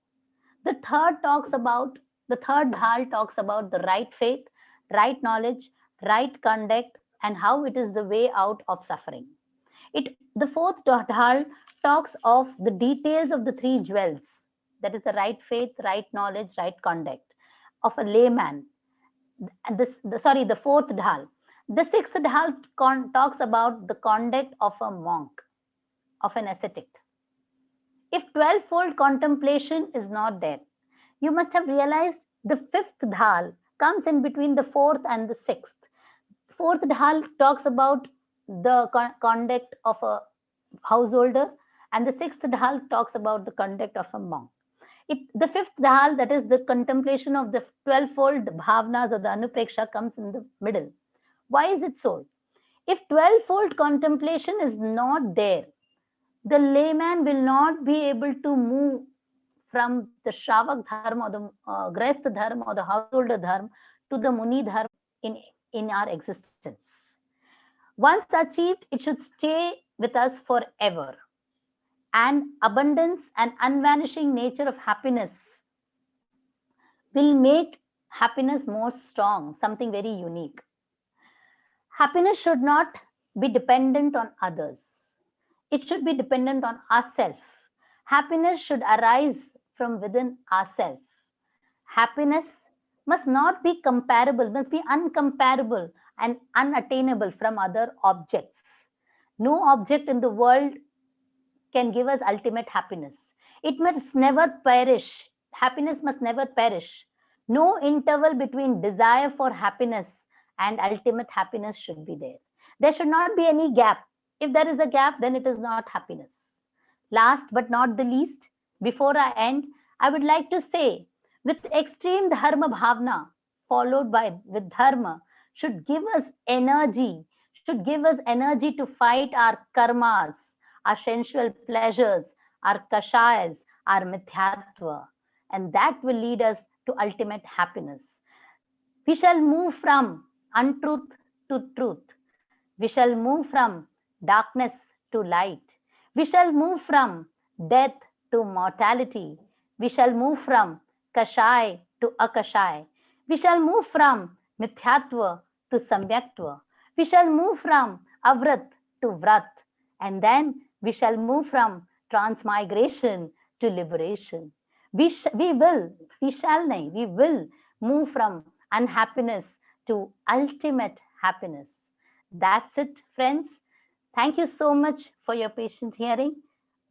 The third Dhal talks about the right faith, right knowledge, right conduct, and how it is the way out of suffering. The fourth Dhal talks of the details of the three jewels, that is the right faith, right knowledge, right conduct of a layman. And the fourth Dhal. The sixth Dhal talks about the conduct of a monk, of an ascetic. If 12-fold contemplation is not there, you must have realized the fifth Dhal comes in between the fourth and the sixth. Fourth Dhal talks about the conduct of a householder, and the sixth Dhal talks about the conduct of a monk. The fifth Dhal, that is the contemplation of the 12-fold bhavnas or the anupreksha, comes in the middle. Why is it so? If 12-fold contemplation is not there, the layman will not be able to move from the Shravak Dharma or the Grahastha Dharma or the householder Dharma to the Muni Dharma in our existence. Once achieved, it should stay with us forever. And abundance and unvanishing nature of happiness will make happiness more strong, something very unique. Happiness should not be dependent on others. It should be dependent on ourselves. Happiness should arise from within ourselves. Happiness must not be comparable, must be uncomparable and unattainable from other objects. No object in the world can give us ultimate happiness. It must never perish. Happiness must never perish. No interval between desire for happiness and ultimate happiness should be there. There should not be any gap. If there is a gap, then it is not happiness. Last but not the least, before I end, I would like to say, with extreme dharma bhavna, followed by with dharma, should give us energy, to fight our karmas, our sensual pleasures, our kashayas, our mithyatva, and that will lead us to ultimate happiness. We shall move from untruth to truth. We shall move from darkness to light. We shall move from death to mortality. We shall move from kashai to akashai. We shall move from mithyatva to samyaktva. We shall move from avrat to vrat. And then we shall move from transmigration to liberation. We will move from unhappiness to ultimate happiness. That's it, friends. Thank you so much for your patient hearing.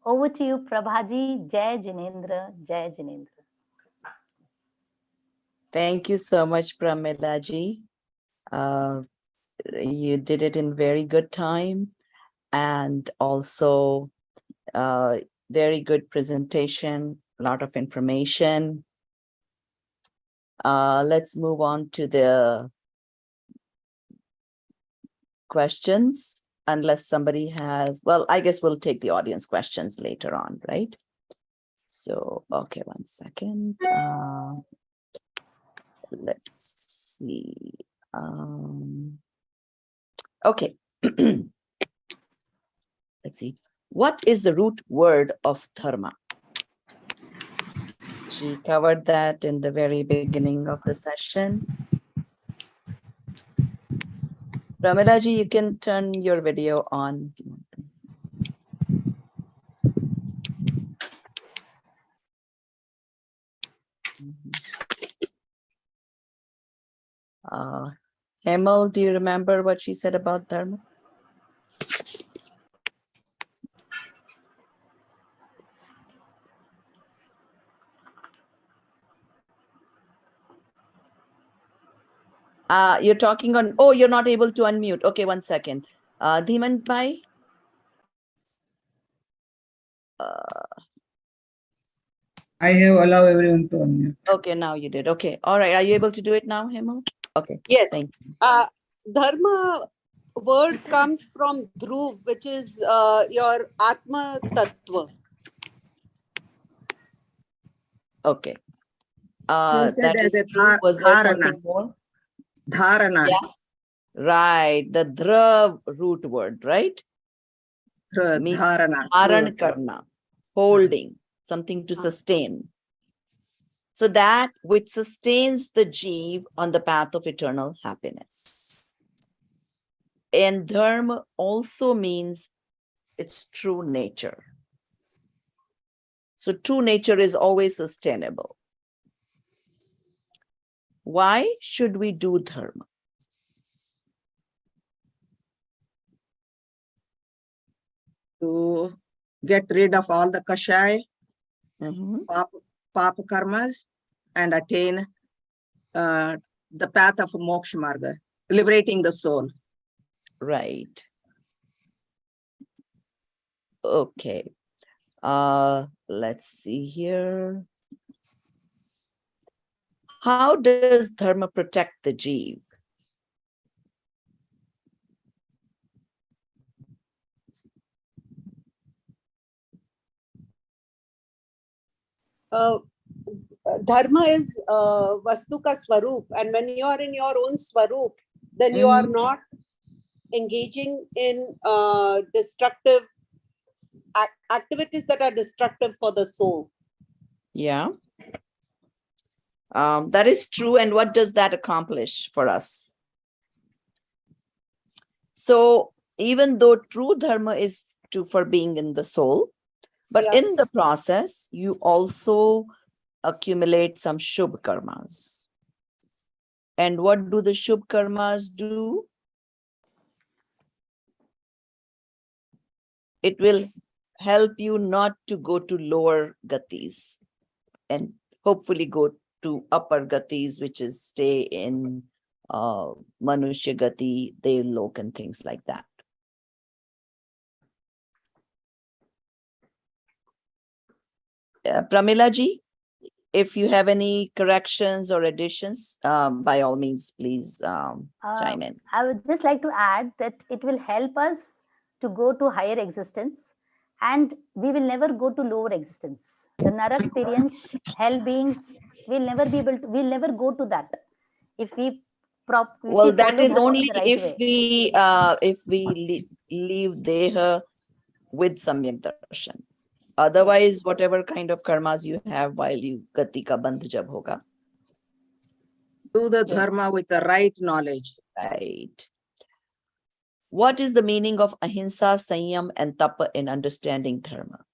Over to you, Prabhaji. Jai Jinendra, Jai Jinendra. Thank you so much, Pramilaji. You did it in very good time, and also very good presentation, a lot of information. Let's move on to the questions, unless somebody has, well, I guess we'll take the audience questions later on, right? So, okay, one second. Let's see. Okay. Let's see. What is the root word of dharma? She covered that in the very beginning of the session. Pramilaji, you can turn your video on. Hemal, do you remember what she said about dharma? You're talking on, oh, you're not able to unmute. Okay, one second. Dhiman Bhai? I have allowed everyone to unmute. Okay, now you did. Okay, all right. Are you able to do it now, Hemal? Okay, Yes. thank you. Dharma word comes from dhruv, which is your Atma Tattva. Okay. You said That as is a true. Was there dharana. something more? Dharana. Yeah. Right. The dhra root word, right? Means Dharana. dharan karna, holding, something to sustain. So that which sustains the jeev on the path of eternal happiness. And dharma also means its true nature. So true nature is always sustainable. Why should we do dharma? To get rid of all the kashai, Mhm. papa karmas, and attain the path of moksha marga, liberating the soul. Right. Okay. Let's see here. How does dharma protect the jeev? Dharma is vastu ka swarup, and when you are in your own swarup, then you are not engaging in destructive activities that are destructive for the soul. Yeah. That is true. And what does that accomplish for us? So even though true dharma is for being in the soul, but in the process, you also accumulate some shubh karmas. And what do the shubh karmas do? It will help you not to go to lower gatis and hopefully go to upper gatis, which is stay in manushya gati, devlok, and things like that. Pramila ji? if you have any corrections or additions, by all means, please chime in. I would just like to add that it will help us to go to higher existence, and we will never go to lower existence. The Narak hell beings will never be able to, we'll never go to that if we Well, that is follow only the right if way. we leave Deha with Samyak Darshan. Otherwise, whatever kind of karmas you have while you Gati ka bandh jab hoga. Do the Yes. dharma with the right knowledge. Right. What is the meaning of ahimsa, sanyam, and tapa in understanding dharma?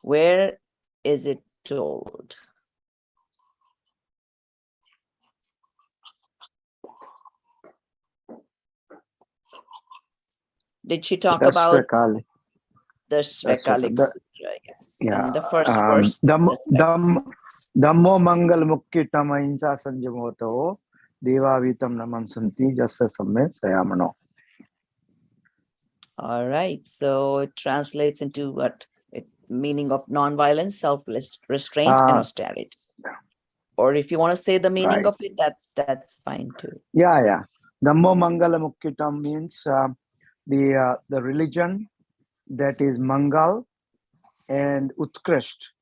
Where is it told? Did she talk about Kali. the Shvekalik the- Sutra? Yes. Yeah. In the first verse. Dhammo mangal mukkitam ahimsa sanjamoto devavitam namam santi jassa samme sayamano. All right. So it translates into what? Meaning of non-violence, self-restraint, and austerity. Or if you want to say the meaning Right. of it, that's fine too. Yeah. Dhammo mangala mukkitam means the religion that is mangal and utkrisht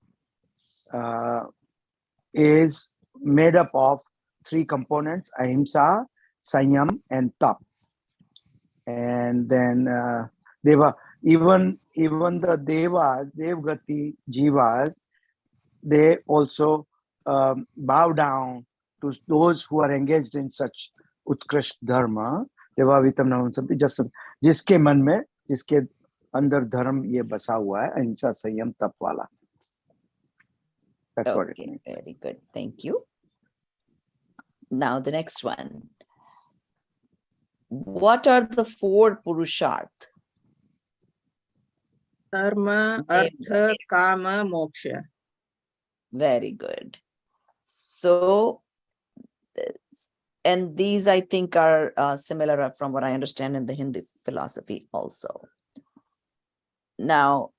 is made up of three components: ahimsa, sanyam, and tap. And then even the devas, devgati jivas, they also bow down to those who are engaged in such utkrisht dharma. Devavitam namam santi, जिसके मन में, जिसके अंदर धर्म ये बसा हुआ है, अहिंसा संयम तप वाला. That's what it Okay, means. very good. Thank you. Now the next one. What are the four purusharth? Dharma, artha, kama, moksha. Very good. So, and these I think are similar from what I understand in the Hindu philosophy also. Now,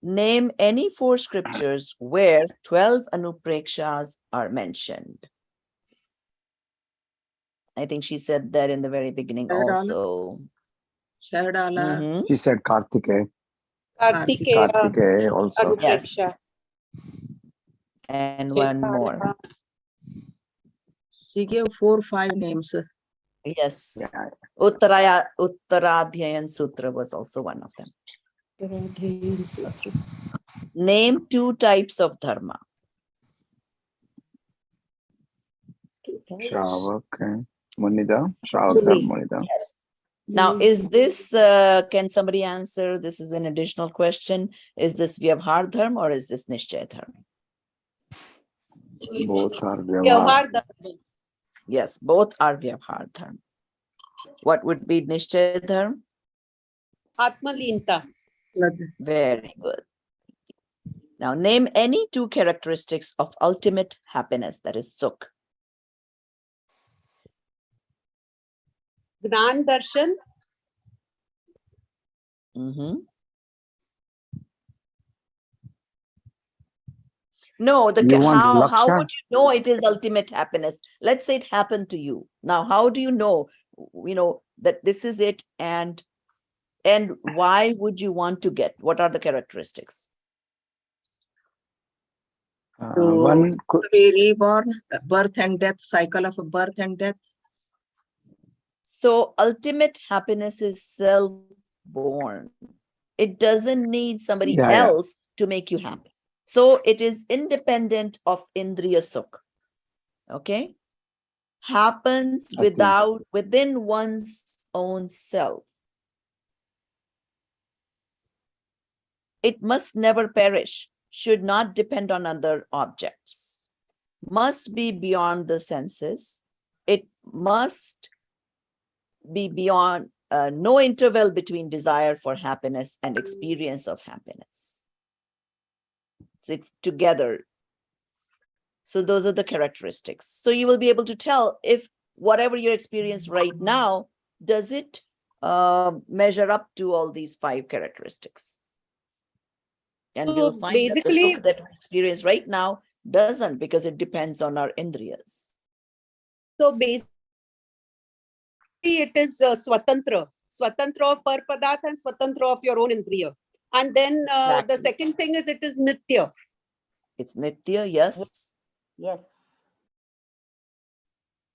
name any four scriptures where 12 anuprekshas are mentioned. I think she said that in the very beginning also. Shadala. Mhm. She said Kartikeya. Kartikeya, Also. Yes. Anupreksha. And one more. She gave 4-5 names. Yes. Yeah. Uttaradhyayan Sutra was also one of them. Name two types of dharma. Shravak and Munida. Shravak and Munida. Yes. Now, is this, can somebody answer? This is an additional question. Is this Vyavhar dharma or is this Nishchay dharma? Both are Vyavhar Vyavhar. dharma. Yes, both are Vyavhar dharma. What would be Nishchay dharma? Atmalinta. Very good. Now, name any two characteristics of ultimate happiness, that is Sukh. Gnan darshan. Mhm. No, You want how Lakshan? would you know it is ultimate happiness? Let's say it happened to you. Now, how do you know, that this is it, and why would you want to get? What are the characteristics? One could To be reborn, birth and death, cycle of birth and death. So ultimate happiness is self-born. It doesn't need somebody Yeah. else to make you happy. So it is independent of Indriya Sukh. Okay? Happens Okay. within one's own self. It must never perish, should not depend on other objects, must be beyond the senses. It must be beyond no interval between desire for happiness and experience of happiness. So it's together. So those are the characteristics. So you will be able to tell if whatever you experience right now, does it measure up to all these 5 characteristics? And So we'll find that the basically- Sukh that we experience right now Doesn't, because it depends on our indriyas. So basically, it is swatantra of par padarth and swatantra of your own indriya. And then the Exactly. second thing is it is nitya. It's nitya, yes. Yes.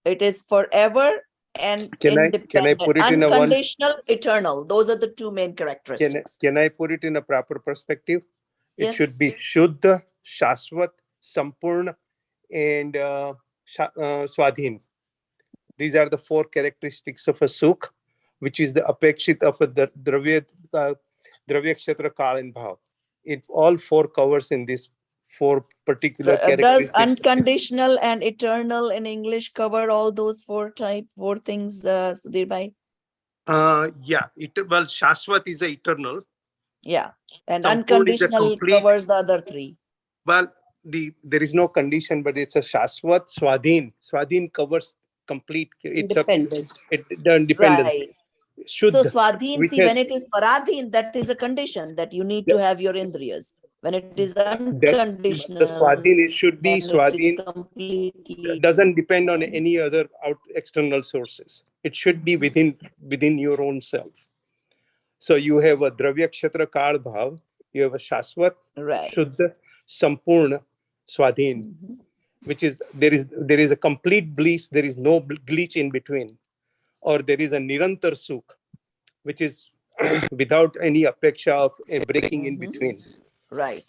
It is forever and Can I independent, put it in a one? unconditional, eternal. Those are the two main characteristics. Can I put it in a proper perspective? It should Yes. be Shuddha, Shashwat, Sampurna, and Swadhin. These are the four characteristics of a Sukh, which is the apekshit of a Dravya Kshetra Kal and Bhav. It all four covers in these four particular So, does characteristics. unconditional and eternal in English cover all those four things, Sudhir bhai? Yeah, well, Shashwat is the eternal. Yeah, and Sampurna is a unconditional complete. covers the other three. Well, there is no condition, but it's a Shashwat. Swadhin. Swadhin covers complete. It's Independent. the independence. Right. Should So Swadhin, which see, has when it is Paradhin, that is a condition that you need to have your indriyas. When it is that the unconditional, Swadhin, it should be then it is Swadhin. completely Doesn't depend on any other external sources. It should be within your own self. So you have a Dravya Kshetra Kal Bhav, you have a Shashwat, right. Shuddha, Sampurna, Swadhin, Mhm. which is there is a complete bliss, there is no glitch in between, or there is a Nirantar Sukh, which is without any apeksha of a breaking in between. Right.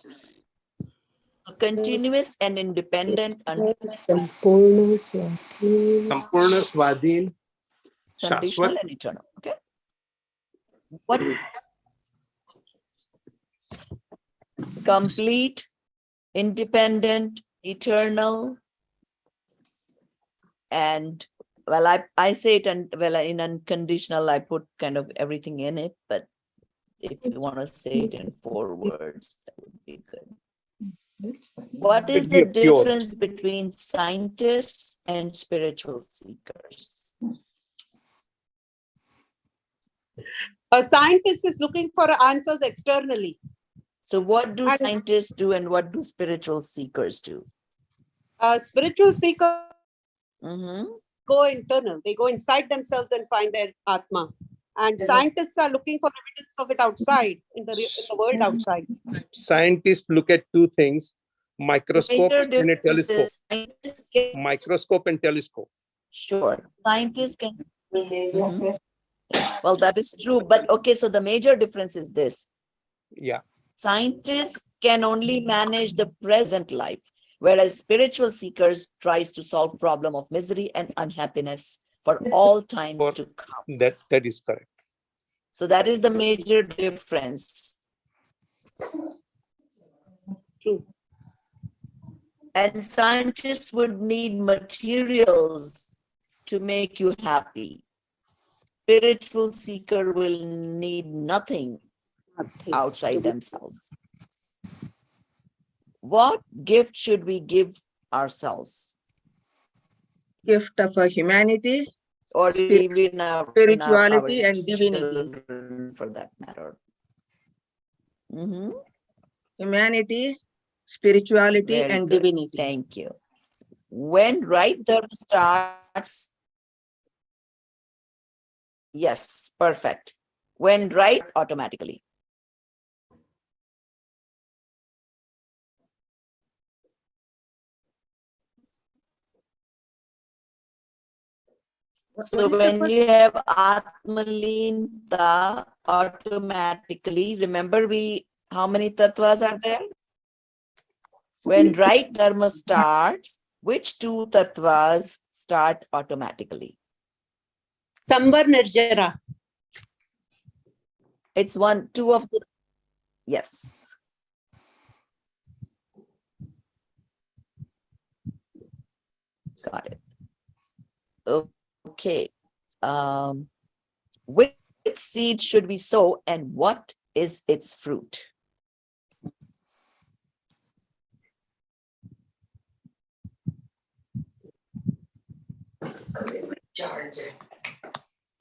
Continuous and independent, Sampurna Swati. Sampurna, Swadhin, unconditional Shashwat. and eternal. Okay. What? Complete, independent, eternal, and well, I say it, and well, in unconditional, I put kind of everything in it, but if you want to say it in 4 words, that would be good. What is be the a pure. difference between scientists and spiritual seekers? A scientist is looking for answers externally. So what do And- scientists do and what do spiritual seekers do? Spiritual speakers Mhm. go internal. They go inside themselves and find their Atma. And scientists are looking for evidence of it outside, in the world outside. Scientists look at two things: microscope Major and a difference telescope. is scientists can, Microscope and telescope. sure, scientists can. Mhm. Well, that is true, but okay, so the major difference is this. Yeah. Scientists can only manage the present life, whereas spiritual seekers tries to solve problem of misery and unhappiness for all times For- to come. That is correct. So that is the major difference. True. And scientists would need materials to make you happy. Spiritual seeker will need nothing outside themselves. What gift should we give ourselves? Gift of humanity, Or Spirit- even our spirituality and divinity. children, for that matter. Mhm. Humanity, spirituality, Very and good. divinity. Thank you. When right dharma starts, yes, perfect. When right, automatically. So when you have Atmalinta, automatically, remember how many tattvas are there? When right dharma starts, which 2 tattvas start automatically? Sambar Nirjara. It's 1, 2 of the, yes. Got it. Okay. Which seed should we sow and what is its fruit?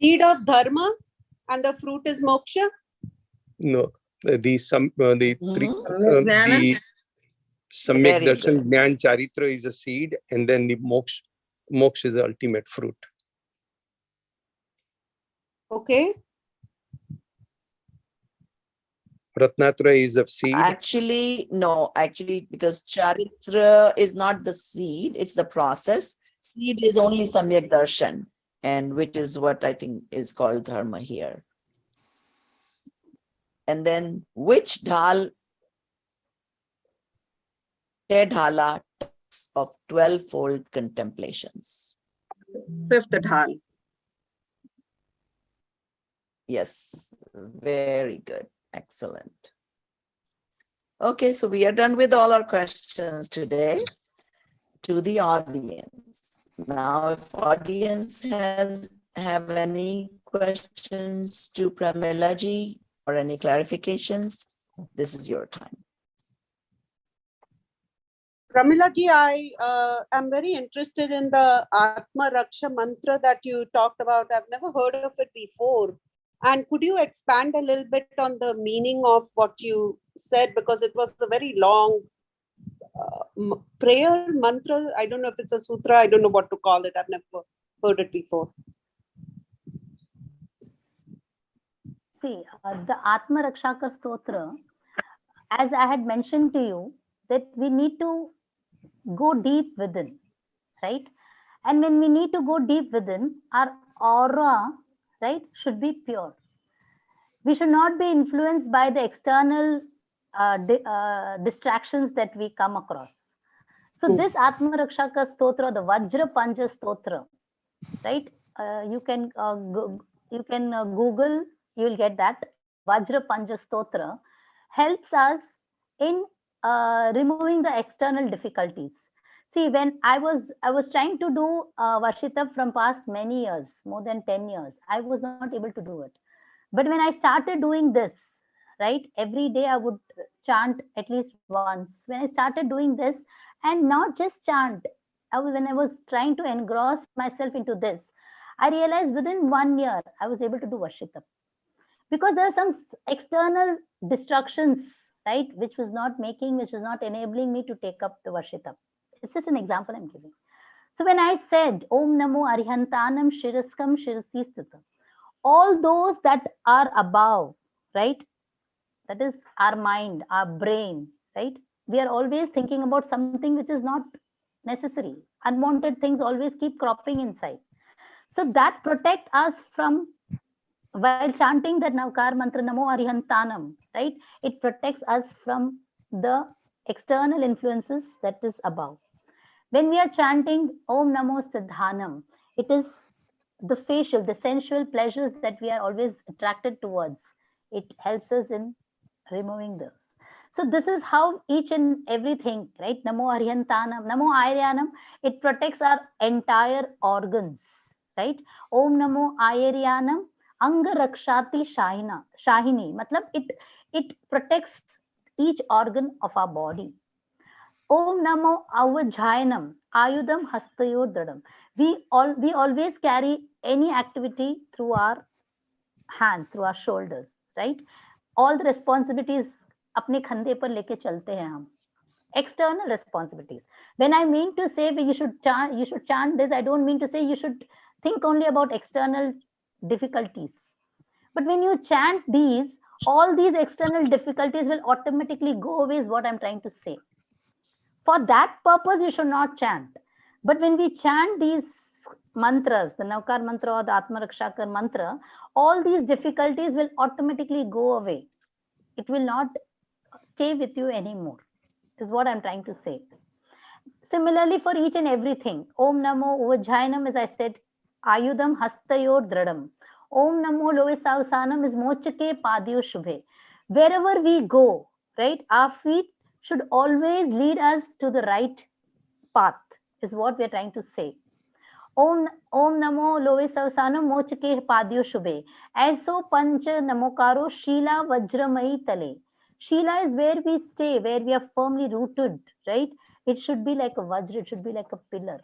Seed of dharma and the fruit is moksha. No, the three Mhm. Jnana? Samyak Very Darshan, good. Jnana Charitra is a seed, and then the moksha is the ultimate fruit. Okay. Ratnatra is a seed. Actually, no, actually, because Charitra is not the seed, it's the process. Seed is only Samyak Darshan, and which is what I think is called Dharma here. And then which dhal, te dhala, talks of 12-fold contemplations? Fifth dhal. Yes, very good. Excellent. Okay, so we are done with all our questions today. To the audience. Now, if audience have any questions to Pramila ji or any clarifications, this is your time. Pramila ji, I am very interested in the Atma Raksha mantra that you talked about. I've never heard of it before. And could you expand a little bit on the meaning of what you said? Because it was a very long prayer mantra. I don't know if it's a sutra. I don't know what to call it. I've never heard it before. See, the Atma Rakshaka Stotra, as I had mentioned to you, that we need to go deep within, right? And when we need to go deep within, our aura, right, should be pure. We should not be influenced by the external distractions that we come across. So this Atma Rakshaka Stotra, the Vajra Panja Stotra, right? You can Google, you will get that. Vajra Panja Stotra helps us in removing the external difficulties. See, when I was trying to do Varshita from past many years, more than 10 years, I was not able to do it. But when I started doing this, right, every day I would chant at least once. When I started doing this, and not just chant, when I was trying to engross myself into this, I realized within 1 year, I was able to do Varshita. Because there are some external distractions, right, which was not enabling me to take up the Varshita. It's just an example I'm giving. So when I said, Om Namo Arihantanam Shiraskam Shirasistita, all those that are above, right, that is our mind, our brain, right, we are always thinking about something which is not necessary. Unwanted things always keep cropping inside. So that protect us from, while chanting that Navkar mantra Namo Arihantanam, right, it protects us from the external influences that is above. When we are chanting Om Namo Siddhanam, it is the facial, the sensual pleasures that we are always attracted towards. It helps us in removing those. So this is how each and everything, right? Namo Arihantanam, Namo Airyanam, it protects our entire organs, right? Om Namo Airyanam, Anga Rakshati Shahini. Matlab it protects each organ of our body. Om Namo Avajhayanam, Ayudam Hastayor Dadam. We always carry any activity through our hands, through our shoulders, right? All the responsibilities अपने खंधे पर लेके चलते हैं हम. External responsibilities. When I mean to say you should chant this, I don't mean to say you should think only about external difficulties. But when you chant these, all these external difficulties will automatically go away, is what I'm trying to say. For that purpose, you should not chant. But when we chant these mantras, the Navkar mantra or the Atma Rakshakar mantra, all these difficulties will automatically go away. It will not stay with you anymore, is what I'm trying to say. Similarly, for each and everything, Om Namo Uvajjayanam, as I said, Ayudam Hastayor Dradam. Om Namo Lovisavsanam is Mochake Padyo Shubhe. Wherever we go, right, our feet should always lead us to the right path, is what we are trying to say. Om Namo Lovisavsanam Mochake Padyo Shubhe. Aiso Pancha Namokaro Shila Vajramai Tale. Shila is where we stay, where we are firmly rooted, right? It should be like a vajra, it should be like a pillar,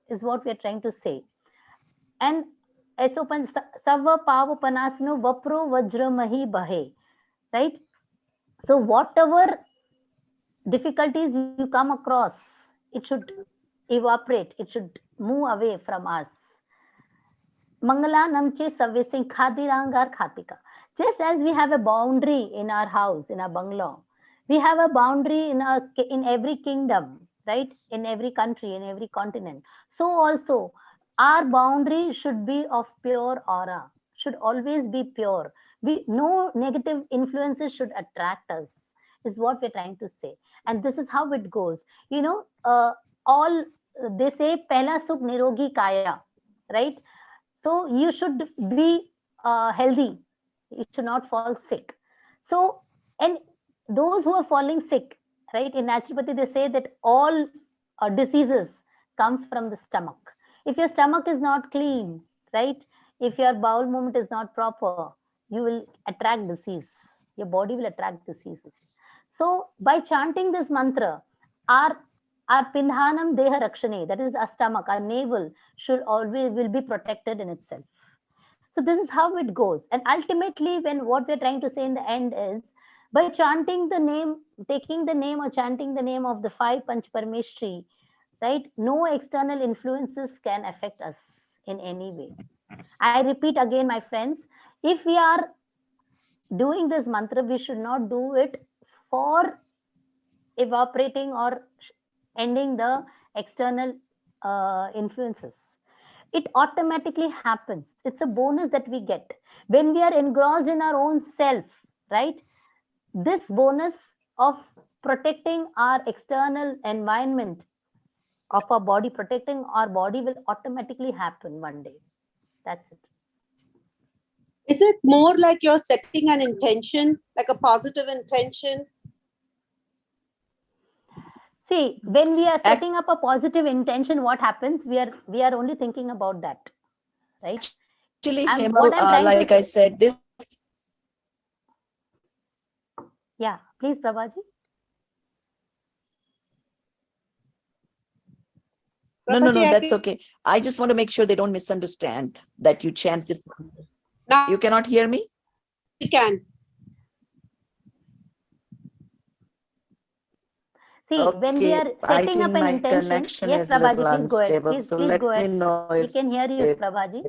is what we are trying to say. And Aiso Pancha Sava Pava Panasino Vapro Vajramahi Bahe, right? So whatever difficulties you come across, it should evaporate, it should move away from us. Mangala namche savesing khadirangar khatika. Just as we have a boundary in our house, in our bungalow, we have a boundary in every kingdom, right? In every country, in every continent. So also, our boundary should be of pure aura, should always be pure. No negative influences should attract us, is what we're trying to say. And this is how it goes. You know, all they say, Pehla Sukh Nirogi Kaya, right? So you should be healthy. You should not fall sick. So, and those who are falling sick, right? In naturopathy, they say that all diseases come from the stomach. If your stomach is not clean, right? If your bowel movement is not proper, you will attract disease. Your body will attract diseases. So, by chanting this mantra, our pindhanam deha rakshane, that is our stomach, our navel, should always will be protected in itself. So this is how it goes. And ultimately, when what we're trying to say in the end is, by chanting the name, taking the name or chanting the name of the 5 Panch Parmeshri, right? No external influences can affect us in any way. I repeat again, my friends, if we are doing this mantra, we should not do it for evaporating or ending the external influences. It automatically happens. It's a bonus that we get when we are engrossed in our own self, right? This bonus of protecting our external environment of our body, protecting our body, will automatically happen one day. That's it. Is it more like you're setting an intention, like a positive intention? See, when we are setting up a positive intention, what happens? We are only thinking about that, right? Actually, What I'm trying like to, I said, this. Yeah, please, Prabhaji. No, that's okay. I just want to make sure they don't misunderstand that you chant this. Now You cannot hear me? we can. See, when we are setting up an intention, yes, Prabhaji, please go ahead. Please go ahead. We can hear you, Prabhaji.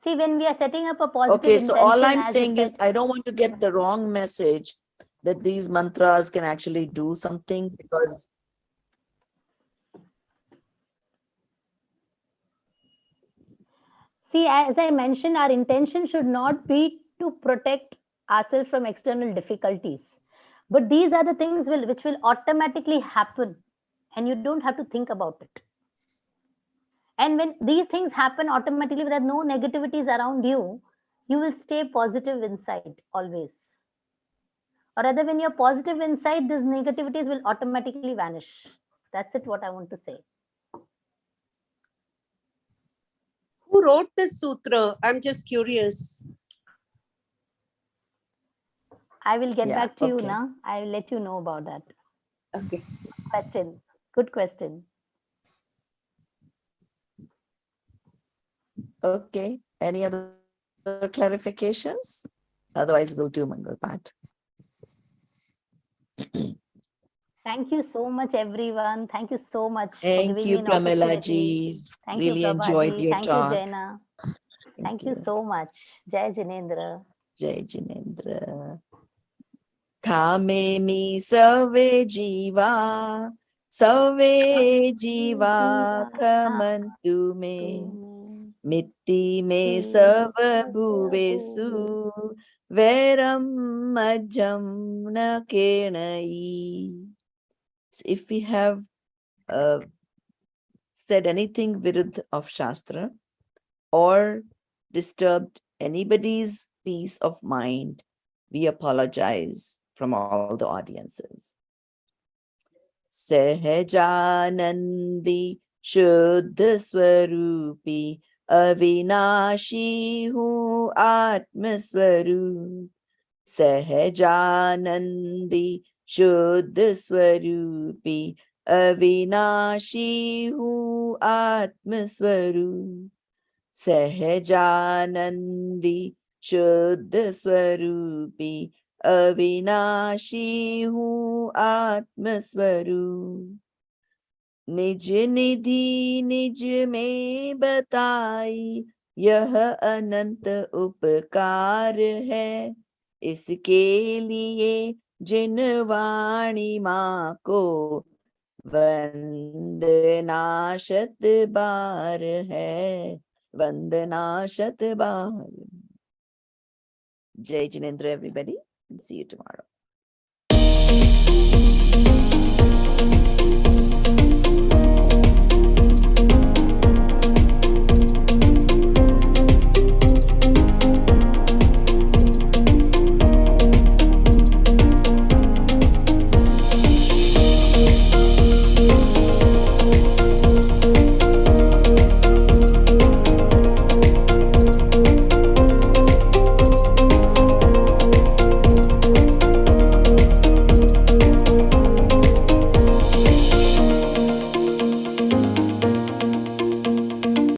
See, when we are setting up a positive intention, so all I'm as saying you is said, I don't want to get the wrong message that these mantras can actually do something, because see, as I mentioned, our intention should not be to protect ourselves from external difficulties. But these are the things which will automatically happen, and you don't have to think about it. And when these things happen automatically, without no negativities around you, you will stay positive inside always. Or rather, when you're positive inside, these negativities will automatically vanish. That's it, what I want to say. Who wrote this sutra? I'm just curious. I will get back to you now. I will let you know about that. Okay. Question. Good question. Okay. Any other clarifications? Otherwise, we'll do Mangal Pat. Thank you so much, everyone. Thank you so much for Thank giving you, me an opportunity. Pramila-ji. Thank Really you, enjoyed Prabhaji. your Thank talk. you, Jaina. Thank you so much. Jai Jinendra. Jai Jinendra. Kame mi save jiva kamantu me. Mitti me sava bhuvesu veram majam na kenai. So if we have said anything viruddh of Shastra or disturbed anybody's peace of mind, we apologize from all the audiences. Sahajanandi Shuddha Swarupi Avinashi Hu Atma Swarup. Sahajanandi Shuddha Swarupi Avinashi Hu Atma Swarup. Sahajanandi Shuddha Swarupi अविनाशी हूँ आत्म स्वरूप, निज निधि निज में बताई, यह अनंत उपकार है। इसके लिए जिन वाणी माँ को वंदना शत बार है, वंदना शत बार। Jai Jinendra, everybody. See you tomorrow.